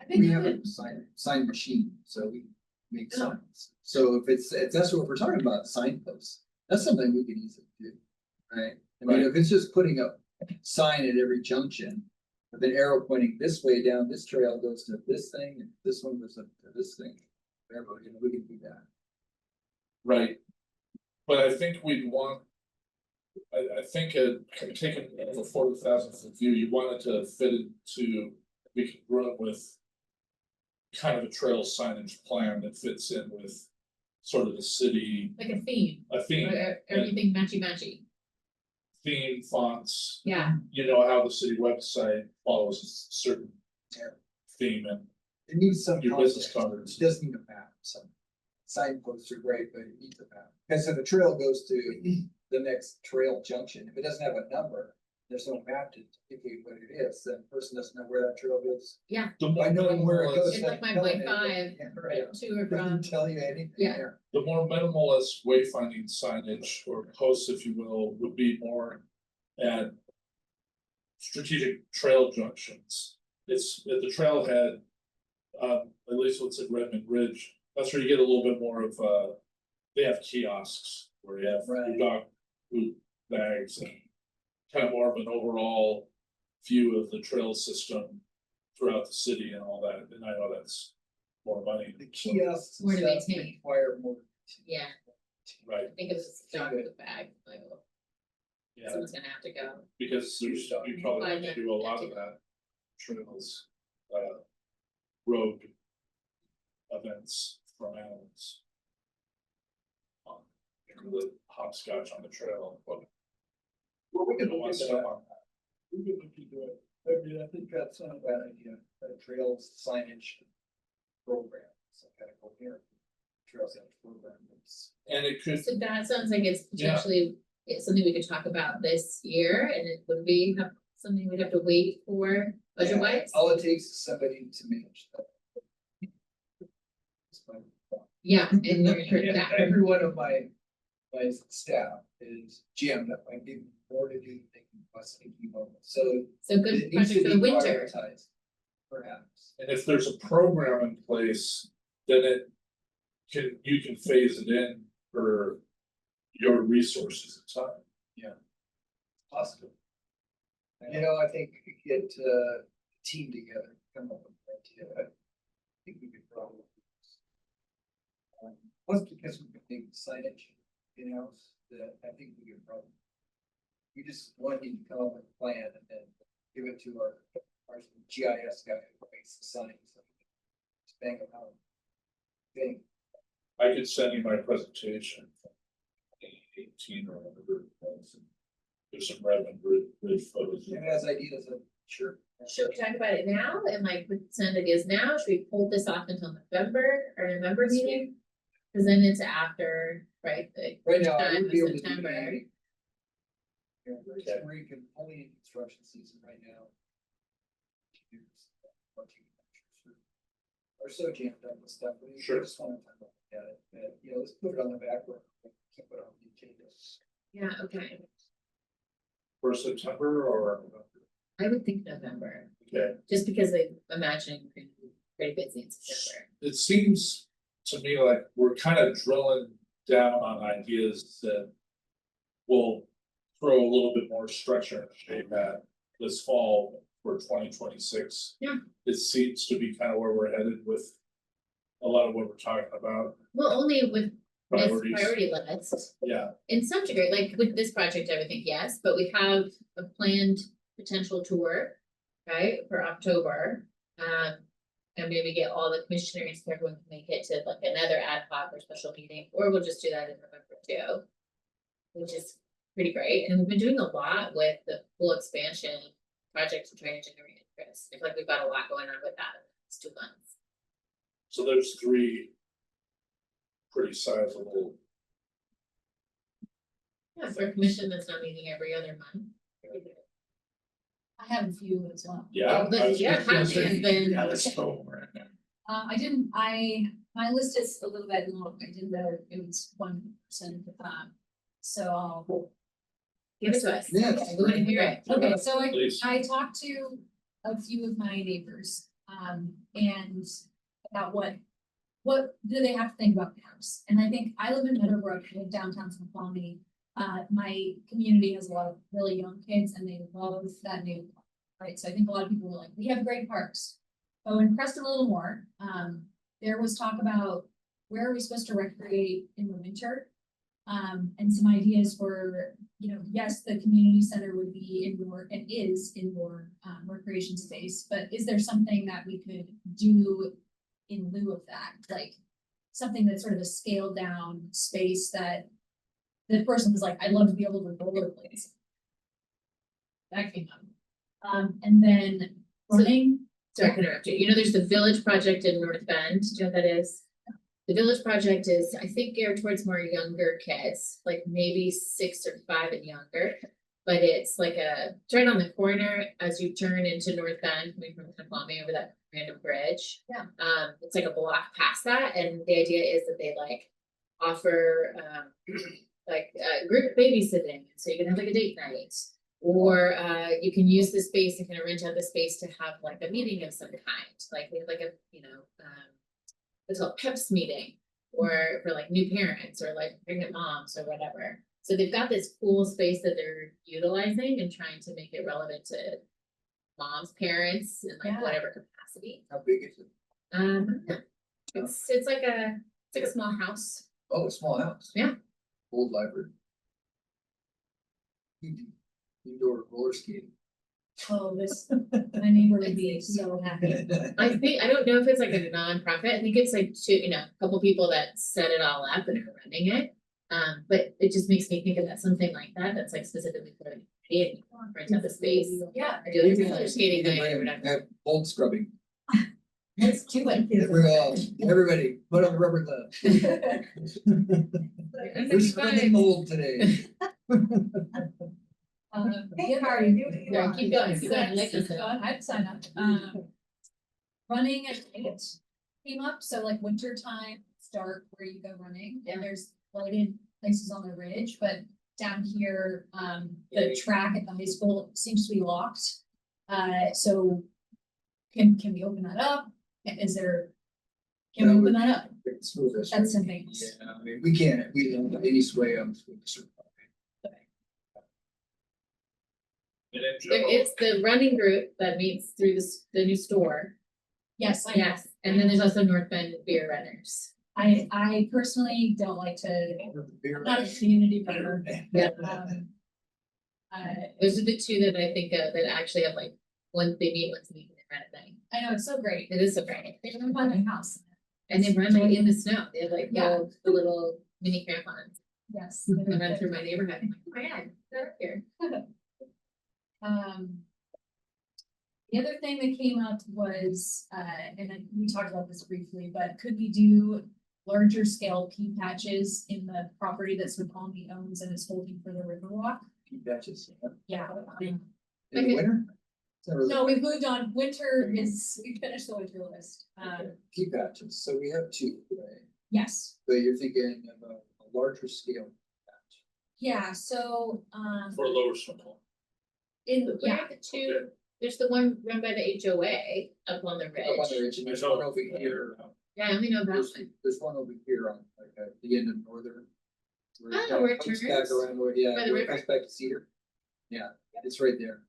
I think We I have would. a sign machine, so we make Oh. signs. So if that's what we're talking about, signposts, that's something we could easily do, right? I mean, Right. if it's just putting a sign at every junction, with an arrow pointing this way down, this trail goes to this thing, and this one goes up to this thing. Whatever, we can do that. Right. But I think we'd want. I think taking a 40,000 foot view, you wanted to fit into, we could run with. Kind of a trail signage plan that fits in with sort of the city, Like a theme, a theme, everything matchy. theme fonts. Yeah, You know how the city website follows a certain theme and It needs some your business context. cards. It does need a map, some signposts are great, but it needs a map. Because if a trail goes to the next trail junction, if it doesn't have a number, there's no map to indicate what it is, then the person doesn't know where that trail goes. The more By knowing where it minimalist- goes. It's like my tell point it- 5. Yeah, right. to or Doesn't from, tell you anything. Yeah. The more minimalist wayfinding signage or posts, if you will, would be more at strategic trail junctions. It's at the trailhead, at least what's at Redmond Ridge, that's where you get a little bit more of, they have kiosks where you have your Right. dog food bags and kind of more of an overall view of the trail system throughout the city and all that, and I know that's more money. The kiosks Where to and stuff maintain. require more. yeah, right, I think it was a dog with a bag, like, yeah, someone's gonna have to go. because there's, you probably have to do a lot of that trails, road events from animals. The hopscotch on the trail, but Well, we you can don't look want into stuff that. on that. We can look into it. I mean, I think that's not a bad idea, a trails signage program, some kind of coherent trails signage program. And it could, So that sounds like it's Yeah. potentially, it's something we could talk about this year, and it would be something we'd have to wait for budget wise. All it takes is somebody to manage that. That's my thought. Yeah, and you're, Yeah, every one of my staff is jammed up, I give more to do than less thinking about it, so. so good it needs project to for the be winter. prioritized, perhaps. and if there's a program in place, then you can phase it in for your resources and time. Possible. You know, I think we could get a team together, come up with an idea. I think we could probably. Plus because we could think signage in-house, that I think we could probably. We just want you to come up with a plan and then give it to our GIS guy who makes the signs. Just bang them out. Bang. I could send you my presentation. From 18 or whatever it was, and there's some red and grid photos. If it has ideas, I'm sure. Should we talk about it now and like send ideas now? Should we hold this off until November meeting? Cause then it's after, right, the Right now, I time would of be able to do September. anything. Yeah, Okay. we're in only in construction season right now. Are so jammed up with stuff, we Sure. just wanna talk about it, but, you know, let's put it on the back burner, keep it on the agenda. Yeah, okay, For September or November? I would think November, Okay, just because I imagine we're gonna be pretty busy in September. it seems to me like we're kind of drilling down on ideas that will throw a little bit more structure and shape at this fall for 2026. Yeah. It seems to be kind of where we're headed with a lot of what we're talking about, Well, only with this priorities. priority list, Yeah, in some degree, like with this project, I would think yes, but we have a planned potential tour. Right, for October, and maybe get all the commissioners, if everyone can make it to like another ad hoc or special meeting, or we'll just do that in November too. Which is pretty great, and we've been doing a lot with the full expansion project to try and generate interest, I feel like we've got a lot going on with that in the next 2 months. so there's 3 pretty sizable. Yeah, for a commission that's not meeting every other month. I have a few as well. Yeah. But I was yeah, just gonna happy say, has been- yeah, let's go over it. My list is a little bit long, I didn't know it was 1%, so I'll. Give it to us. Yeah. We wanna hear it. Okay, so Please. I talked to a few of my neighbors, and about what do they have to think about the house? And I think I live in Meadowbrook, I live downtown Snoqualmie. My community has a lot of really young kids and they love that neighborhood, right? So I think a lot of people were like, we have great parks. But when pressed a little more, there was talk about where are we supposed to recreate in the winter? And some ideas were, you know, yes, the community center would be indoor and is indoor recreation space, but is there something that we could do in lieu of that? Like something that's sort of a scaled down space that the person was like, I'd love to be able to rollerblade. That came up. And then running. Sorry to interrupt you. You know, there's the Village Project in North Bend. Do you know what that is? The Village Project is, I think, geared towards more younger kids, like maybe 6 or 5 and younger. But it's like it's right on the corner as you turn into North Bend, coming from Snoqualmie over that random bridge. Yeah. It's like a block past that, and the idea is that they like offer group babysitting, so you can have like a date night. Or you can use the space and kind of rent out the space to have like a meeting of some kind, like we have like a, it's called PEPS meeting. Or for like new parents or like pregnant moms or whatever. So they've got this cool space that they're utilizing and trying to make it relevant to moms, parents, in like Yeah. whatever capacity. How big is it? It's like a small house. Oh, a small house. Yeah. old library. Indoor roller skating. Oh, this, my neighbor would be so happy. I think, I don't know if it's like a nonprofit, I think it's like two, a couple people that set it all up and are running it. But it just makes me think about something like that, that's like specifically for the community, rent out the space. Yeah. Or do a roller skating night or whatever. Have Old scrubbing. Let's do it. Everybody, put on the rubber gloves. We're scrubbing mold today. Yeah, keep going, keep going, I like this. I'd sign up. Running at night came up, so like winter time, it's dark where you go running, Yeah. and there's lighted places on the ridge, but down here, the track at the high school seems to be locked. So can we open that up? Is there? Can we open that up? That's something. Yeah, I mean, we don't have any sway on school district. And in There general, is the running group that meets through the new store, Yes, yes, and then there's also North Bend Beer Runners. I personally don't like to, I'm not a community runner. Yeah. Those Those are the two that I think of that actually have like, once they meet, once they meet, they run a thing. I know, it's so great. It is so great. They run by my house. And they run like in the snow, they have like Yeah. the little mini crampons, Yes. and run through my neighborhood, I'm like, oh my god, they're up here. The other thing that came up was, and then we talked about this briefly, but could we do larger scale pea patches in the property that Snoqualmie owns and is holding for the Riverwalk? Patches. Yeah. In the winter? It's not really- No, we've moved on. Winter we finished the winter list. Key patches, so we have two, right? Yes, But you're thinking of a larger scale patch. yeah, so, for lower Snoqualmie. yeah, The two, there's the one run by the HOA up on the Up on the ridge. ridge, and there's one over here, Yeah, I only know that one. there's one over here on, like, at the end of Northern. Oh, where it comes turns? back around where, yeah, By the where it river? comes back to Cedar. Yeah, it's right there.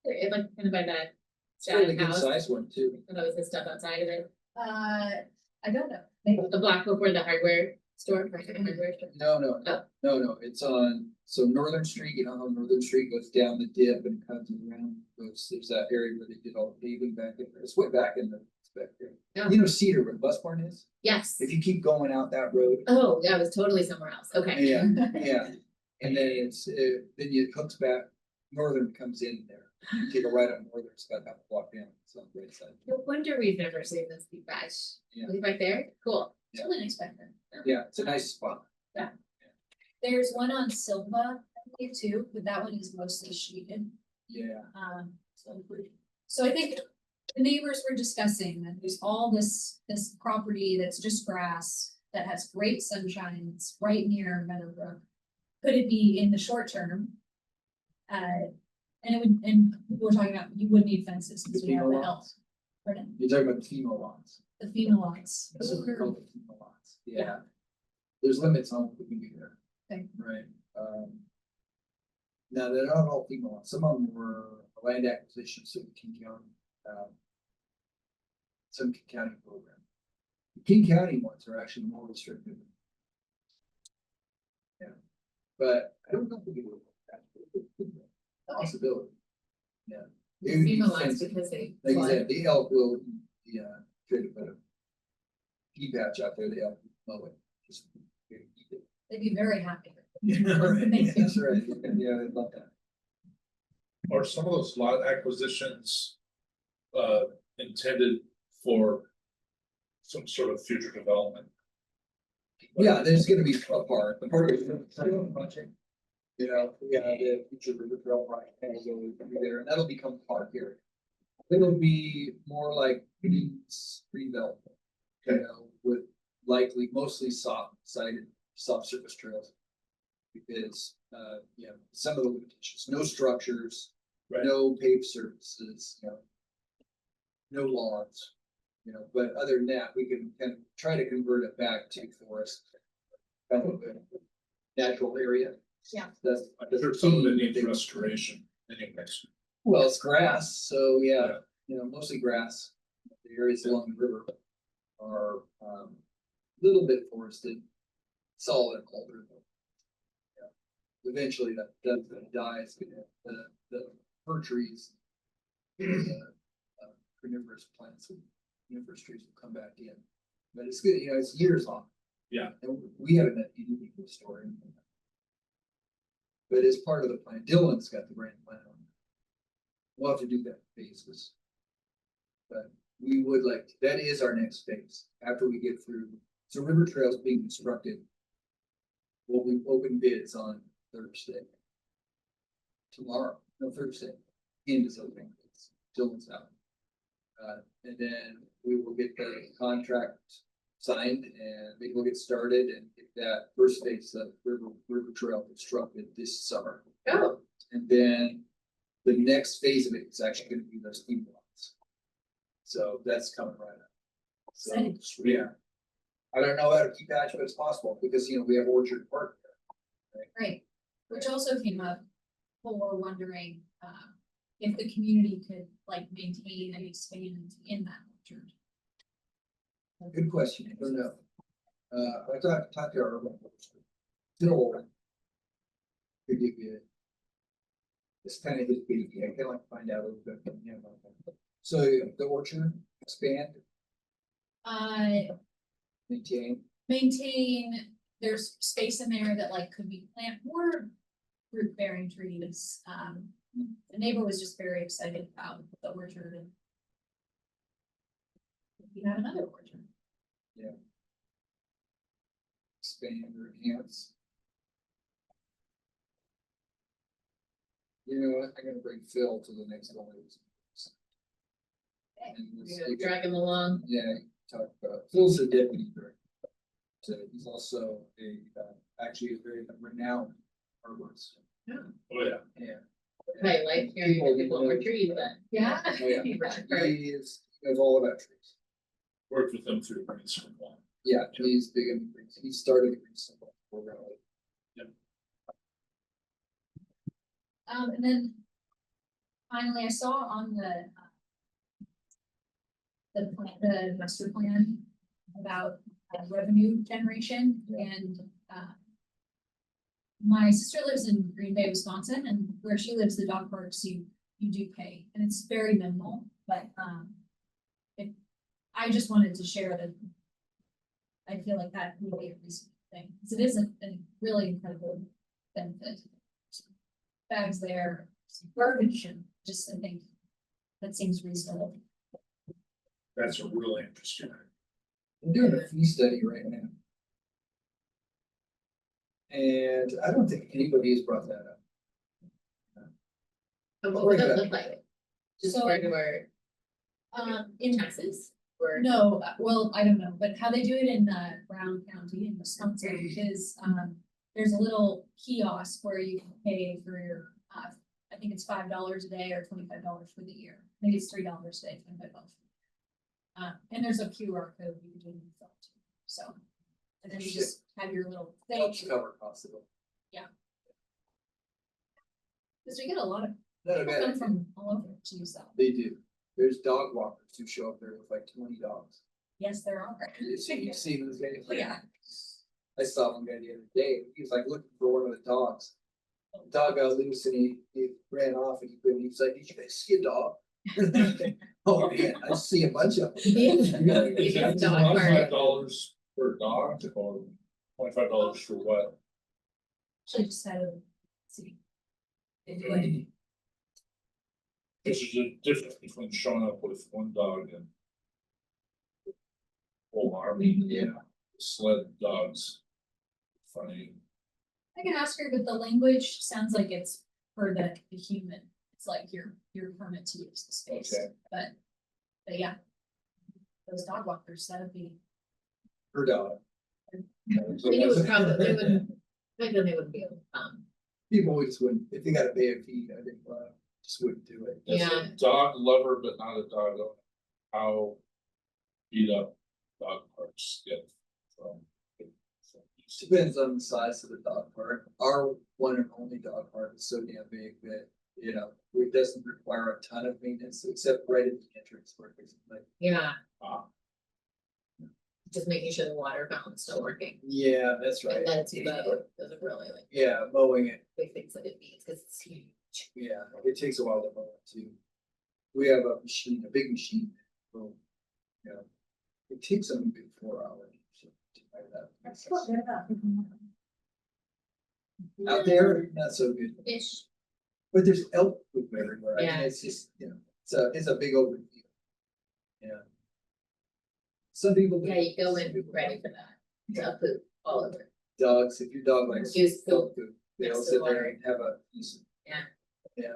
It like kind of by that It's a really Dad good house, size one too. and always has stuff outside of it. I don't know. The block before the hardware store, right, the hardware store. No, Oh. it's on, so Northern Street, you know how Northern Street goes down the dip and comes around, there's that area where they did all the paving back in there, it's way back in the, it's back there. Oh. You know Cedar where the bus barn is, Yes. if you keep going out that road, Oh, that was totally somewhere else, okay. yeah, yeah. And then then it hooks back, Northern comes in there, you take a right on Northern, it's about half a block down, it's on the right side. No wonder we've never seen this big batch. Yeah. Is it right there? Cool. It's really nice back there. Yeah, it's a nice spot. There's one on Silva, I believe too, but that one is mostly sheeted. Yeah, So I think the neighbors were discussing that there's all this property that's just grass that has great sunshine, it's right near Meadowbrook. Could it be in the short term? And we're talking about, you would need fences because we have the FEMA health. lots. Pardon, You're talking about the FEMA lots. the FEMA lots. This is called the FEMA lots, yeah. There's limits on what we can do there. Okay. Right, now, they're not all FEMA lots, some of them were land acquisitions, so King County, some King County program. The King County ones are actually more restrictive. Yeah, but I don't know if we can do that. Possibility. Yeah. It would be FEMA lots fenced. because they. Like I said, the elk will, try to put a key patch out there, the elk will mow it. Just- They'd be very happy. Yeah, right, Thank you. that's right, yeah, I love that. Are some of those lot acquisitions intended for some sort of future development? Yeah, there's gonna be a park, the park is a project. You know, the future river trail project, will be there, and that'll become a park area. It'll be more like Queens redevelopment. You know, with likely mostly soft surface trails. Because, some of the limitations, no structures, Right. no paved surfaces, no lawns. But other than that, we can kind of try to convert it back to forest. Kind of a natural area. Yeah. That's. I'm sure some of it needs restoration anyways. Well, it's grass, so yeah, mostly grass. The areas along the river are little bit forested. Solid alder. eventually that does gonna die, it's gonna, the fir trees. Coniferous plants and coniferous trees will come back in, but it's good, you know, it's years long. Yeah. And we haven't met any people story. But it's part of the plan, Dylan's got the grand plan on. We'll have to do that phases. But we would like, that is our next phase, after we get through, so River Trail's being constructed. We'll be open bids on Thursday. Tomorrow, no, Thursday, end is open, it's Dylan's out. And then we will get the contract signed and maybe we'll get started and get that first phase of River Trail constructed this summer. Oh, And then the next phase of it is actually gonna be those theme blocks. So that's coming right up. So, Exciting. yeah. I don't know how to keep that, but it's possible because, you know, we have Orchard Park there. Right, which also came up, people were wondering, if the community could like maintain and expand in that orchard. Good question, I don't know. I talked to our urban forester. Still. Could give you. It's kind of his baby, I kind of like to find out a little bit from him. So the orchard, expand, maintain, There's space in there that like could be plant more fruit bearing trees. The neighbor was just very excited about the orchard and. We have another orchard. expand or enhance. You know what, I'm gonna bring Phil to the next one. And let's you're gonna take- drag him along. Yeah, talk about, Phil's the deputy director. So he's also actually a very renowned arborist. Oh, yeah. Yeah. I like hearing that people were trees, but. Yeah. Oh, yeah. He knows all about trees. Worked with them through Green Snoqualmie. Yeah, he's big in trees. He started the Green Snoqualmie program. And then finally, I saw on the master plan about revenue generation and, my sister lives in Green Bay, Wisconsin, and where she lives, the dog parks, you do pay, and it's very minimal, but, I just wanted to share that I feel like that would be a reasonable thing, because it is a really incredible benefit. Bags there, garbage, and just, I think that seems reasonable. That's a really interesting. I'm doing a fee study right now. And I don't think anybody has brought that up. What would that look like? Just So- regular In taxes or? No, well, I don't know, but how they do it in Brown County in Wisconsin is, there's a little kiosk where you can pay for your, I think it's $5 a day or $25 for the year. Maybe it's $3 a day, $25. And there's a QR code you can do in the phone too, so. And then you just have your little thing, Helps cover costs of it. because we get a lot of Not a people bad come idea. from all over to use that. They do. There's dog walkers who show up there with like 20 dogs. Yes, there are. You've seen those guys? Yeah. I saw one guy the other day, he was like looking for one of the dogs. The dog got loose and he ran off and he couldn't, he was like, did you guys see a dog? Oh man, I see a bunch of them. Yeah. Dog park. $25 per dog or $25 for what? Actually just had a, see. They do it. There's a difference between showing up with one dog and whole army, Yeah. sled dogs. Funny. I can ask her, but the language sounds like it's for the human. It's like your permit to use the space, Okay. but yeah. Those dog walkers, that would be, Her dog. I mean, it would probably, they wouldn't, like, then they wouldn't be able to come. People just wouldn't, if they gotta pay a fee, I think, just wouldn't do it. As Yeah. a dog lover, but not a dog owner, how beat up dog parks get from. Depends on the size of the dog park. Our one and only dog park is so damn big that, you know, it doesn't require a ton of maintenance except right at the entrance where it's like. Yeah, just making sure the water fountain's still working. Yeah, that's right. And that's those are really like Yeah, mowing it, big things that it needs, cause it's huge. yeah, it takes a while to mow it too. We have a machine, a big machine. So, yeah, it takes them a good 4 hours. to tie that. That's what they're about. Out there, not so good, Ish. but there's elk poop everywhere. I mean, Yeah. it's just, it's a big open field. Yeah. Some people. Yeah, you go in ready for that. Dog poop all over. Dogs, if your dog likes. Use elk poop, they'll next to sit the there water. and have a decent. Yeah. Yeah.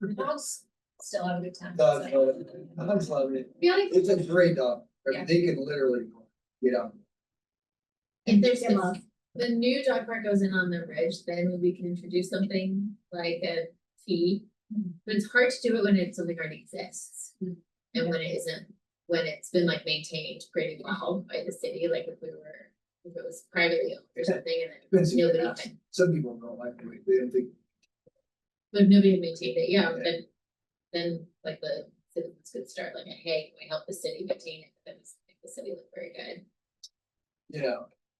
The dogs still have a good time. Dogs so. love it. Dogs love it. Yeah, like, It's a great dog. I mean, Yeah. they can literally get out. if there's Yeah, Mom. the new dog park goes in on the ridge, then we can introduce something like a fee. But it's hard to do it when it's something already exists. And when it isn't, when it's been like maintained pretty well by the city, like if it was privately owned or something and Depends then who you nobody ask. can, Some people don't like it. They don't think. but if nobody had maintained it, yeah, Yeah. then like the citizens could start like, hey, can we help the city maintain it? Then it's make the city look very good.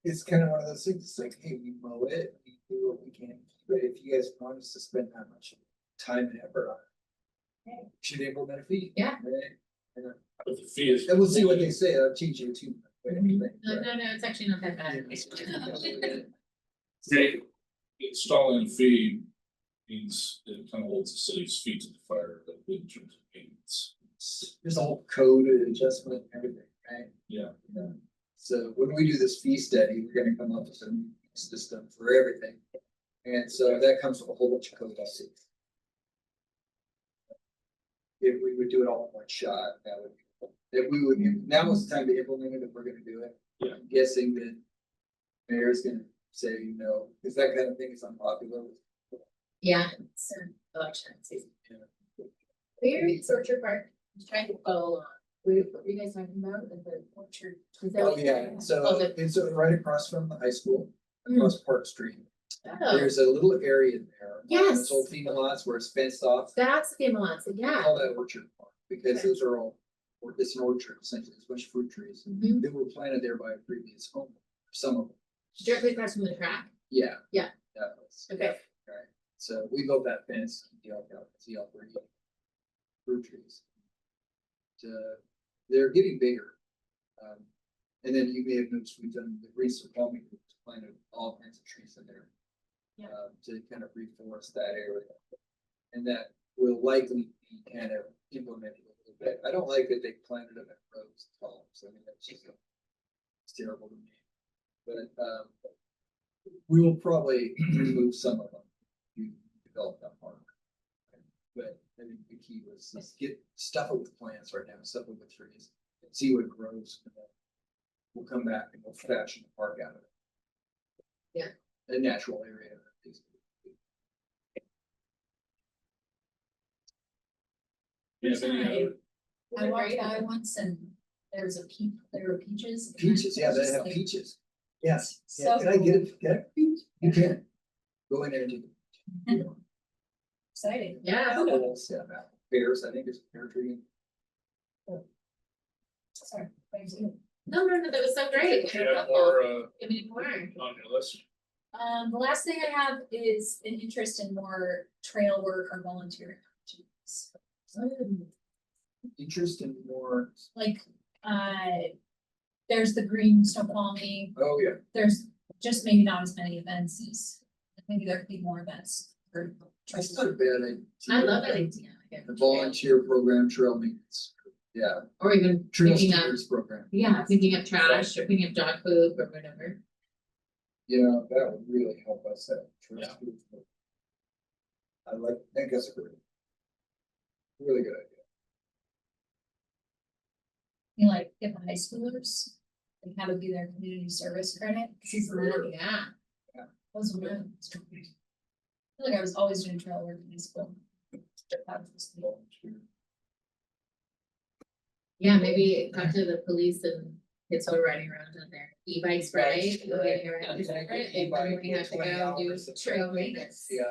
It's kind of one of those things, it's like, hey, we mow it, we do what we can, but if you guys want us to spend that much time and effort on it. Okay. Should implement a fee. Yeah. Right? But the fee is. And we'll see what they say, I'll change it too. No, it's actually not that bad. Great. Installing a fee means it kind of holds the city's feet to the fire in terms of payments. There's a whole code and adjustment and everything, right? Yeah. So when we do this fee study, we're gonna come up with a new system for everything. And so that comes with a whole bunch of code, I see. If we would do it all in one shot, that would, if we would, now is the time to implement it, if we're gonna do it. Yeah. I'm guessing that mayor's gonna say, because that kind of thing is unpopular. Yeah, it's election season. Yeah. We're in Orchard Park, just trying to follow along. What were you guys talking about at the orchard? Is that Oh, what- yeah, Oh, so the- it's right across from the high school, Mm. across Park Street. Oh, There's a little area there. Yes. Those old FEMA lots where it's fenced off. that's the lots, We yeah. call that orchard park, because Okay. those are all, it's an orchard essentially, it's a bunch of fruit trees. Mhm. They were planted there by a previous home, some of them, Directly across from the track. yeah. Yeah. That was. Okay. Right, so we built that fence, see all three fruit trees. They're getting bigger. And then you may have noticed we've done the green Snoqualmie, we've planted all kinds of trees in there. Yeah. To kind of reforest that area. And that will likely be kind of implemented a little bit. I don't like that they planted them at rows and columns. I mean, that's just, it's terrible to me. But, we will probably remove some of them to develop that park. But I think the key was just stuff it with plants right now, stuff it with trees, and see what grows. And then we'll come back and we'll fashion the park out of it. Yeah. A natural area. Yeah, any other- I walked by once and there were peaches. and Peaches, yeah, they just have like- peaches. Yes, So yeah, can I get cool. it? Get a peach? You can. Go in there and do. Exciting. Yeah. Apples, yeah, pears, I think it's pear tree. Sorry. No, that was so great. Do you have more, Give me more. on your list? The last thing I have is an interest in more trail work or volunteering opportunities. Interest in more, Like, there's the green Snoqualmie, oh, yeah. there's just maybe not as many events as, maybe there could be more events for. That's not a bad idea. I love that idea. like a The volunteer program, trail maintenance, yeah, Or even trail picking up, stewards program, picking up trash or picking up dog poop or whatever. that would really help us out. Trail Yeah. stewards program. I think that's a great. Really good idea. You like, if the high schoolers, like how to be their community service credit. Yeah. Those were good. I feel like I was always doing trail work in high school. Yeah, maybe talk to the police and kids who are riding around on their e-bikes, right? Riding around, right? And then we have to go do trail maintenance. Yeah.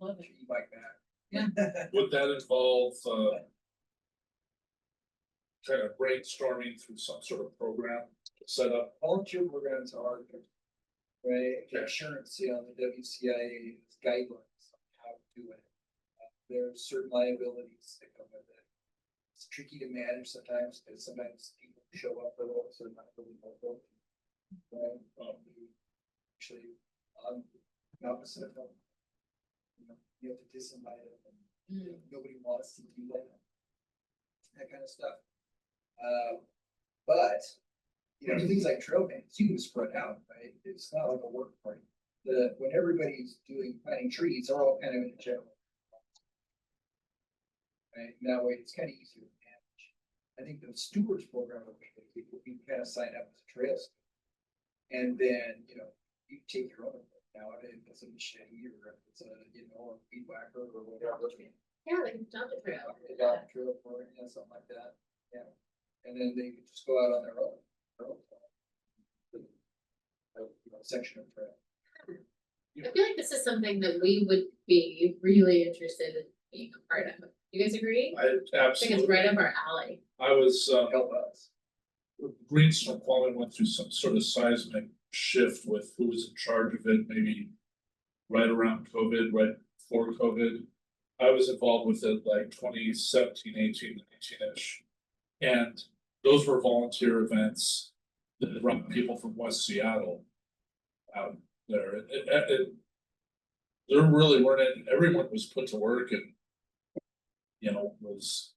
Love it. E-bike Yeah. back. Would that involve, kind of brainstorming through some sort of program? set up. Volunteer programs are, right, insurance, you know, the WCIA guidelines on how to do it. There are certain liabilities that come with it. It's tricky to manage sometimes, because sometimes people show up for those, they're not really helpful. Right, actually, the opposite of help. You know, you have to disinvite them, and nobody wants to do that. That kind of stuff. But, you know, things like trail maintenance, you can spread out, right? It's not like a work party. When everybody's planting trees, they're all kind of in the general. Right, and that way it's kind of easier to manage. I think the stewards program, people can kind of sign up as a trail. And then, you know, you take your own now, if it's a machete or if it's a, you know, a weed whacker or whatever. Yeah, like adopt a trail. Adopt a trail for it, yeah, something like that, yeah. And then they could just go out on their own. You know, section of trail. I feel like this is something that we would be really interested in being a part of. You guys agree? I I think it's absolutely, right up our alley. I was, Help us. Green Snoqualmie went through some sort of seismic shift with who was in charge of it, maybe right around COVID, right before COVID. I was involved with it like 2017, 18, 19-ish. And those were volunteer events that brought people from West Seattle out there. There really weren't any, everyone was put to work and, you know, was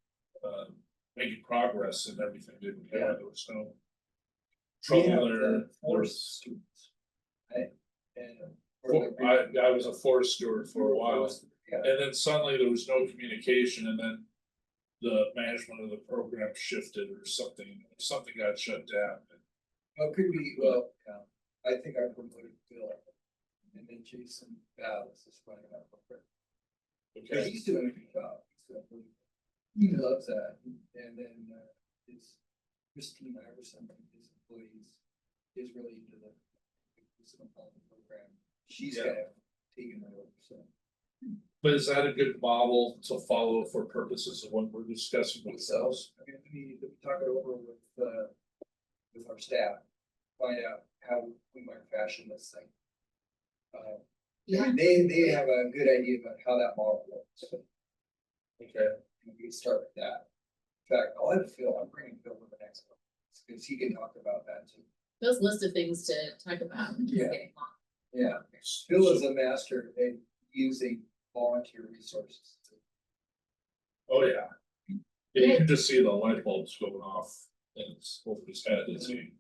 making progress in everything they would have. There was no trouble there. Forest students. Right? And. I was a forest steward for a while, Yeah. and then suddenly there was no communication, and then the management of the program shifted or something got shut down. Well, it could be, well, yeah, I think I promoted Bill. And then Jason Ballas is running that program. Okay, He's doing a good job. He loves that, and then his Christine Iverson, his employees, is really into the program. She's Yeah. kind of taken it over, so. but is that a good model to follow for purposes of what we're discussing with ourselves? I mean, we talk it over with our staff, find out how we might fashion this thing. Yeah. They have a good idea about how that model works. Okay, We can start with that. In fact, I'll have Phil, I'm bringing Phil to the next one, because he can talk about that too. Those list of things to talk about. is Yeah. getting long. Yeah, Phil is a master at using volunteer resources. oh yeah. Yeah, you can just see the light bulbs going off in over his head, is he?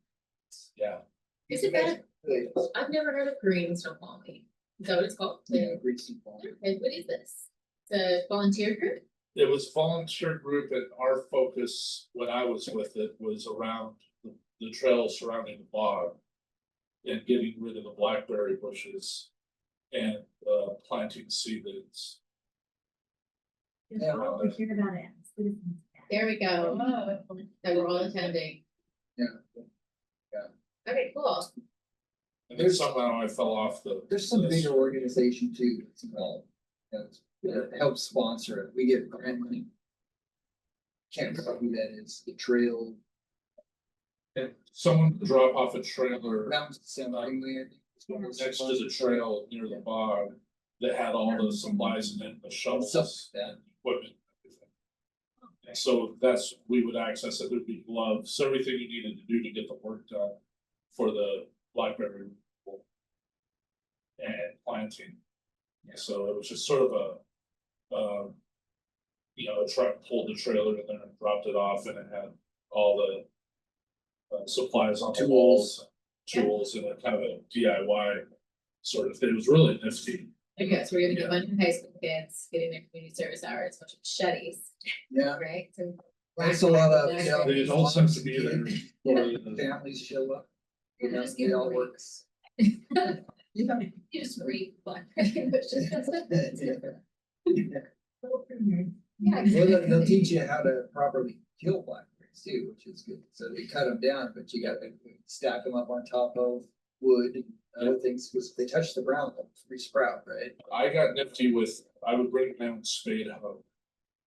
Yeah, Is it bad? Really is. I've never heard of Green Snoqualmie. Is that what it's called? Yeah, great Steve Ball. Okay, what is this? The volunteer group? it was volunteer group, and our focus when I was with it was around the trails surrounding the bog. And getting rid of the blackberry bushes and planting seedlings. Yeah. Oh, we hear about it. Citizens. There we go. Oh. That we're all attending. Yeah. Okay, cool. And then somehow I fell off the. There's some list. bigger organization too, that's involved. That helps sponsor it. We get grant money. Can't remember who that is, the trail, And someone drop off a trailer Mountain Assembly. next to the trail near the bog that had all the supplies in it, the shovels and equipment. and everything. And so we would access it, there'd be gloves, everything you needed to do to get the work done for the blackberry removal and planting. So it was just sort of a, you know, a truck pulled the trailer in there and dropped it off, and it had all the supplies on the walls, tools, and a kind of a DIY sort of thing. It was really nifty. Okay, so we're gonna get a bunch of high school kids getting their community service hours, bunch of machetes, Yeah, right? So. that's a lot of, you know. It all seems to be there. Families show up. You You're know, just they getting all work. breaks. Yeah. You just read black. Well, they'll teach you how to properly kill blackberries too, which is good. So they cut them down, but you gotta stack them up on top of wood and other things, because if they touch the ground, they'll re-sprout, right? I got nifty with, I would bring my own spade hoe.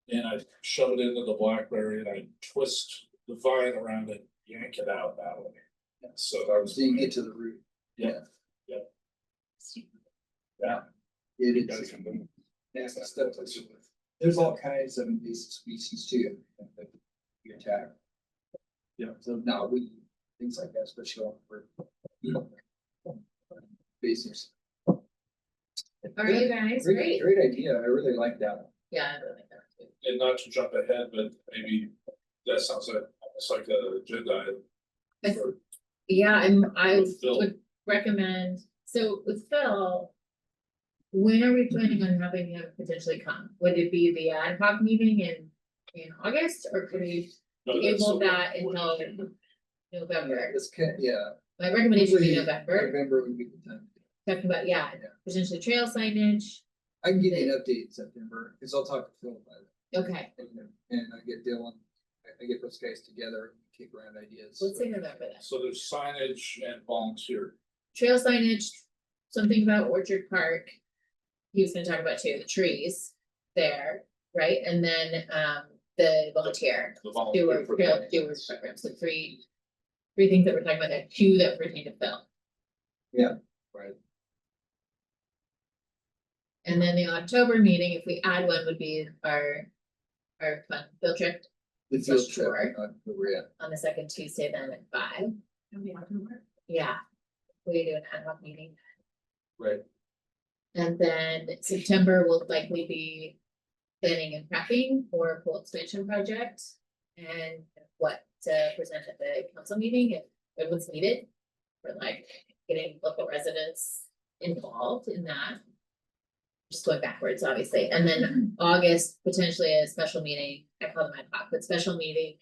And I'd shove it into the blackberry and I'd twist the vine around it, yank it out that way. So that was. So you get to the root. Yeah. It You guys is. can move. That's the stuff that's. There's all kinds of invasive species too. That you attack. Yeah. So now we, things like that, especially on for. Basics. All right, you guys, great. Great idea. I really like that one. Yeah, I really like that too. And not to jump ahead, but maybe that sounds like almost like a agenda item. I- for- Yeah, I With Phil. would recommend, so with Phil. When are we planning on having him potentially come? Would it be the ad hoc meeting in August, or could we No, that's table the- that until November? This can, yeah. My recommendation would be Usually November, November would be the time. talking about, yeah, Yeah. potentially trail signage, I can give you an update in September, because I'll talk to Phil about it. okay, And I get Dylan, I get those guys together, and kick around ideas. let's say November then. So there's signage and volunteer. Trail signage, something about Orchard Park. He was gonna talk about too, the trees there, right, and then the volunteer. The volunteer Doer, for trail that. doers program, so three things that we're talking about, there, two that pertain to Phil. Right. And then the October meeting, if we add one, would be our fun field trip The field trip, Sure. where we're at. on the second Tuesday then at 5. It'll be October. Yeah. We do an ad hoc meeting. Right. And then September will likely be planning and prepping for a pool expansion project. And what to present at the council meeting if what's needed. For like getting local residents involved in that. Just going backwards, obviously, and then August, potentially a special meeting, I call them ad hoc, but special meeting.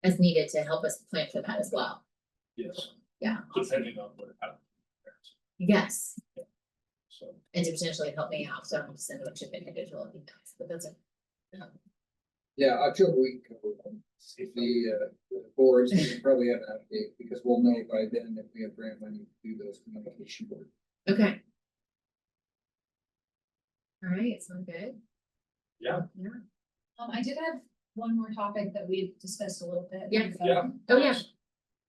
As needed to help us plan for that as well. Yes. Yeah. Depending on what happens. Yes, So, and to potentially help me out, so I'm just sending a bunch of individual emails, but that's it. Yeah, October week. If the boards will probably have an update, because we'll know by then if we have grant money to do those communication board. Okay. All right, sound good? yeah, I did have one more topic that we discussed a little bit. Yeah. Yeah. Oh, yeah.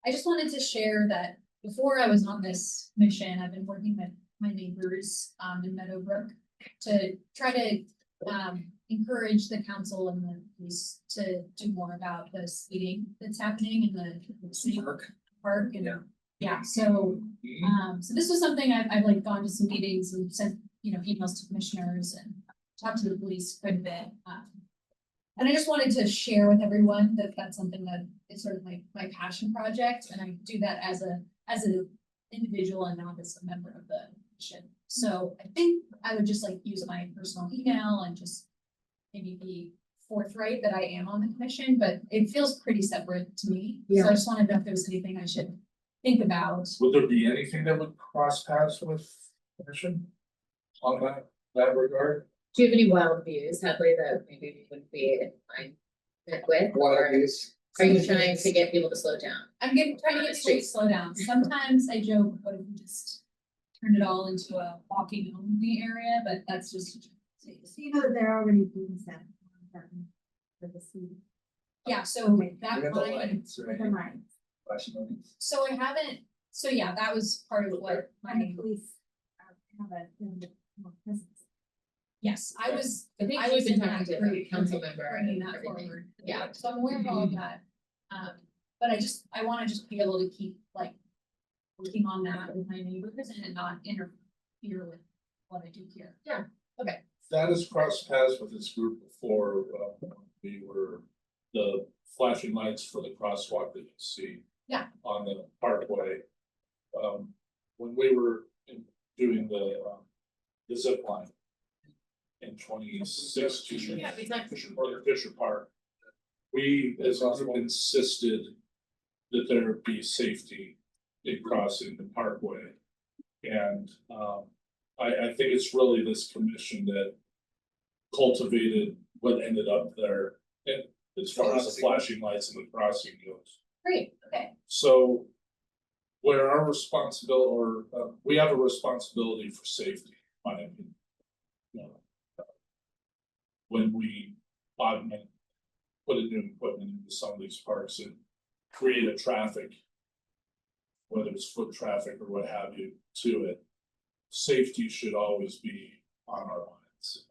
I just wanted to share that before I was on this mission, I've been working with my neighbors in Meadowbrook to try to encourage the council and the police to do more about the speeding that's happening in the city park and yeah, so so this was something I've like gone to some meetings and sent, emails to commissioners and talked to the police quite a bit. And I just wanted to share with everyone that that's something that is sort of like my passion project, and I do that as an individual and not as a member of the mission. So I think I would just like use my personal email and just maybe be forthright that I am on the commission, but it feels pretty separate to me. So I just wanted to know if there was anything I should think about. would there be anything that would cross paths with commission? On that regard? Do you have any wild views, Hadley, that maybe we would be in line with, or are you trying to get people to slow down? I'm trying to get people to slow down. Sometimes I joke, what if we just turn it all into a walking only area, but that's just. So you know that they're already doing that. For the speed. Yeah, so We that have the line, lights, With right? the lights. Flashing lights. so I haven't, so yeah, that was part of what And my, the police have a little bit more presence. yes, I was. I think I you've was been in talking that to the group, council member bringing and that everything. forward. Yeah. So I'm aware of all of that. But I wanna just be able to keep like working on that with my neighbors and not interfere with what I do here. That has crossed paths with this group before, we were the flashing lights for the crosswalk that you see. Yeah. On the parkway. When we were doing the zip line. In 2016. Yeah, we talked- Or Fisher Park. We, as a group, insisted that there be safety in crossing the parkway. And, I think it's really this commission that cultivated what ended up there. And as far as the flashing lights and the crossing goes. Great, okay. So. Where our responsibility, or, we have a responsibility for safety, in my opinion. You know, when we augment, put a new equipment into some of these parks and create a traffic whether it's foot traffic or what have you, to it. Safety should always be on our minds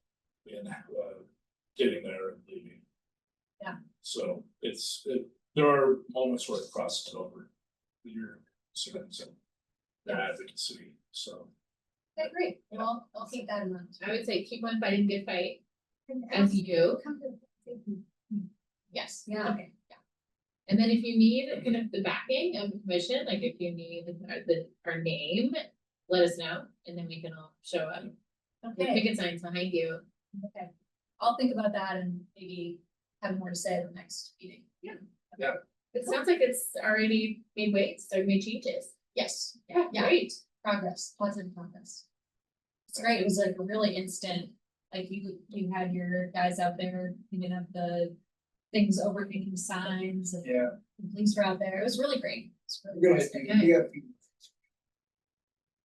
in getting there and leaving. Yeah. So there are moments where it crosses over your concerns and their advocacy, so. Okay, great. Well, I'll keep that in mind. I would say keep on fighting the good fight as you do. Yes. Yeah. Okay. Yeah. And then if you need kind of the backing of the commission, like if you need our name, let us know and then we can all show up. With Okay, picket signs behind you. okay. I'll think about that and maybe have more to say at the next meeting. It sounds like it's already made waves or made changes. Yes, Yeah, Yeah. great. progress, positive progress. It's great. It was like a really instant, like you had your guys out there cleaning up the things, overthinking signs, and Yeah. the police were out there. It was really great. It's really We're gonna, positive. we have.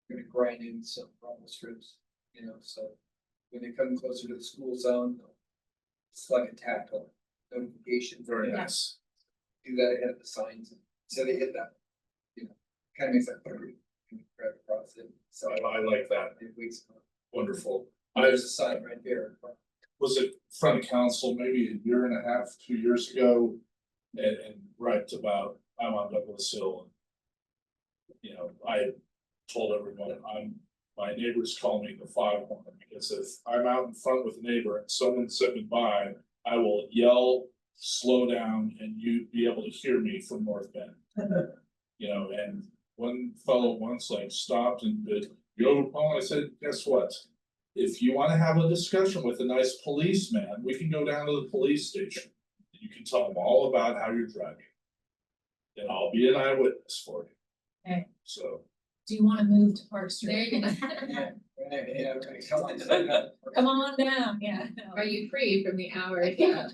We're gonna grind in some rumble strips, you know, so when they come closer to the school zone, it's like a tactile notification. Very Yeah. nice. Do that ahead of the signs, so they hit that, you know, kind of makes that clear. Right across it, so I like that, it waits. wonderful. There's a sign right there. Was it front of council maybe a year and a half, 2 years ago? And right about, I'm on Douglas Hill. You know, I told everyone, my neighbors call me the foghorn, because if I'm out in front with a neighbor and someone's zipping by, I will yell, slow down, and you'd be able to hear me from North Bend. You know, and one fellow once like stopped and did, yo, Paul, I said, guess what? If you wanna have a discussion with a nice policeman, we can go down to the police station. You can tell them all about how you're driving. And I'll be an eyewitness for you. Okay. So, Do you want to move to Park There Street? you go. Yeah, come on. Come on down, yeah. Are you free from the hour? Yeah.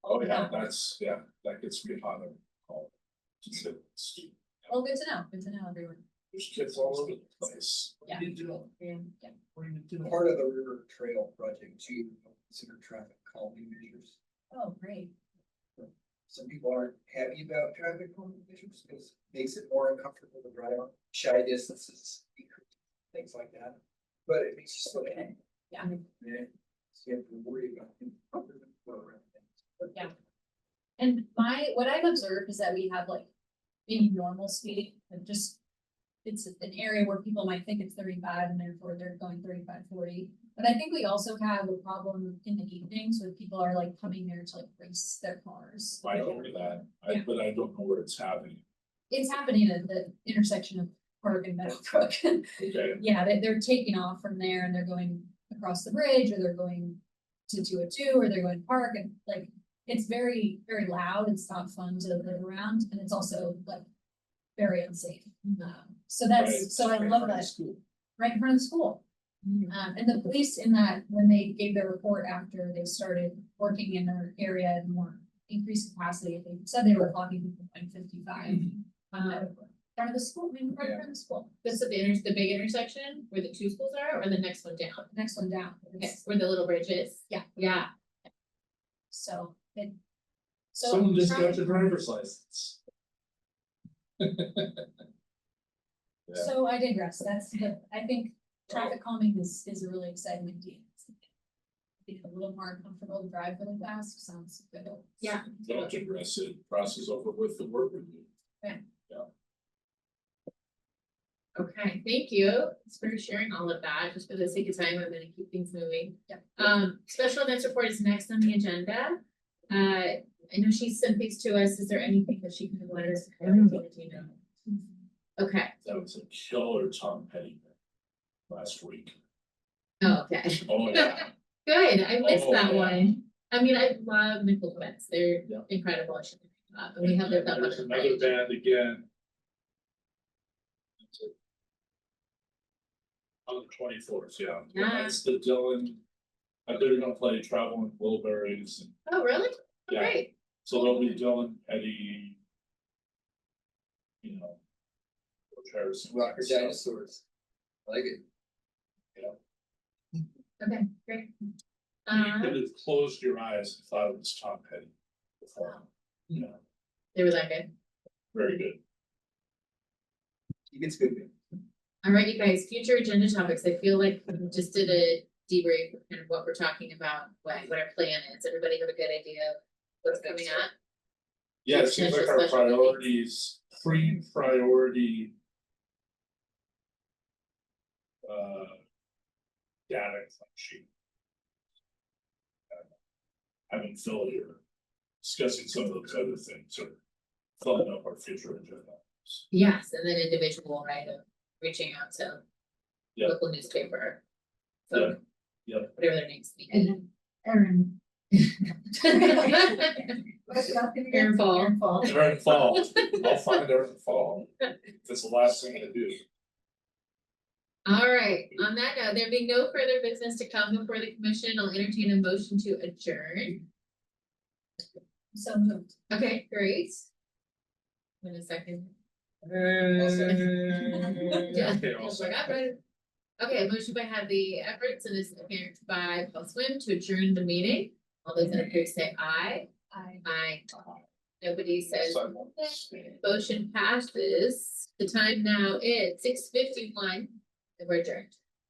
oh yeah, that gets me hot. Well, good to know, everyone. There's kids all over the place. Yeah. What are you doing? Yeah. What are you doing? Part of the river trail project too, consider traffic calming measures. Oh, great. Some people aren't happy about traffic calming measures because it makes it more uncomfortable to drive on shy distances, things like that. But it makes you slow down. Yeah. Yeah, so you have to worry about things. Yeah. And what I've observed is that we have like maybe normal speed, but just. It's an area where people might think it's 35 and therefore they're going 35, 40. But I think we also have a problem in the evenings where people are like coming there to like race their cars. I know that, Yeah. but I don't know where it's happening. It's happening at the intersection of Park and Meadowbrook. Okay, Yeah, they're taking off from there and they're going across the bridge, or they're going to 202, or they're going Park, and like, it's very, very loud. It's not fun to live around, and it's also like very unsafe. So that's, Right. so I love that, School. right in front of the school. And the police in that, when they gave their report after they started working in their area and more increased capacity, they said they were clocking people by 55. In front of the school, right in front of the school, This is the big intersection where the two schools are, or the next one down? next one down. Okay, where the little bridge is? Yeah. Yeah. So it. someone just got traffic- their driver's license. Yeah. So I digress, I think traffic calming is a really exciting idea. I think a little more comfortable to drive really fast sounds good. Yeah. Don't address it, process over with the work review. Okay, thank you. Thanks for sharing all of that. Just for the sake of time, I'm gonna keep things moving. Yep. Special events report is next on the agenda. I know she sent things to us. Is there anything that she can let us? Okay, That was a killer Tom Petty last week. oh, okay. Oh, yeah. Good, I missed Oh, that yeah. one. I mean, I love nickel events. They're Yeah. incredible. I should pick them up. And we have their. There's another band again. On the 24th, yeah. Yeah. That's the Dylan. They're gonna play Traveling Wilburys, and Oh, really? Oh, Yeah. Great. so they'll be Dylan, Eddie. You know. George Harrison. Rocker dinosaurs. I like it. Okay, great. You could have closed your eyes and thought it was Tom Petty before. Yeah, They were that good. very good. It's good. All right, you guys, future agenda topics. I feel like we just did a debrief of kind of what we're talking about, what our plan is. Everybody have a good idea of what's coming up? Yeah, it seems like our Potential special meetings. priorities, pre-priority. Data sheet. Having Phil here, discussing some of those other things, or filling up our future agenda. Yes, and then individual, right, of reaching out to Yeah. local newspaper. Yeah, So, yeah. whatever their names may And be. then Erin. Aaron Paul. During the fall, I'll find her in the fall, that's the last thing to do. All right, on that note, there being no further business to come before the commission, I'll entertain a motion to adjourn. So moved. Okay, great. In a second. Yeah, Okay, I I'll was like, second. I'm ready. Okay, motion by Hadley Everett, and is apparent by Paul Swim to adjourn the meeting. All those in favor say aye. Aye. Nobody says. Motion passes. The time now is 6:51, and we're adjourned.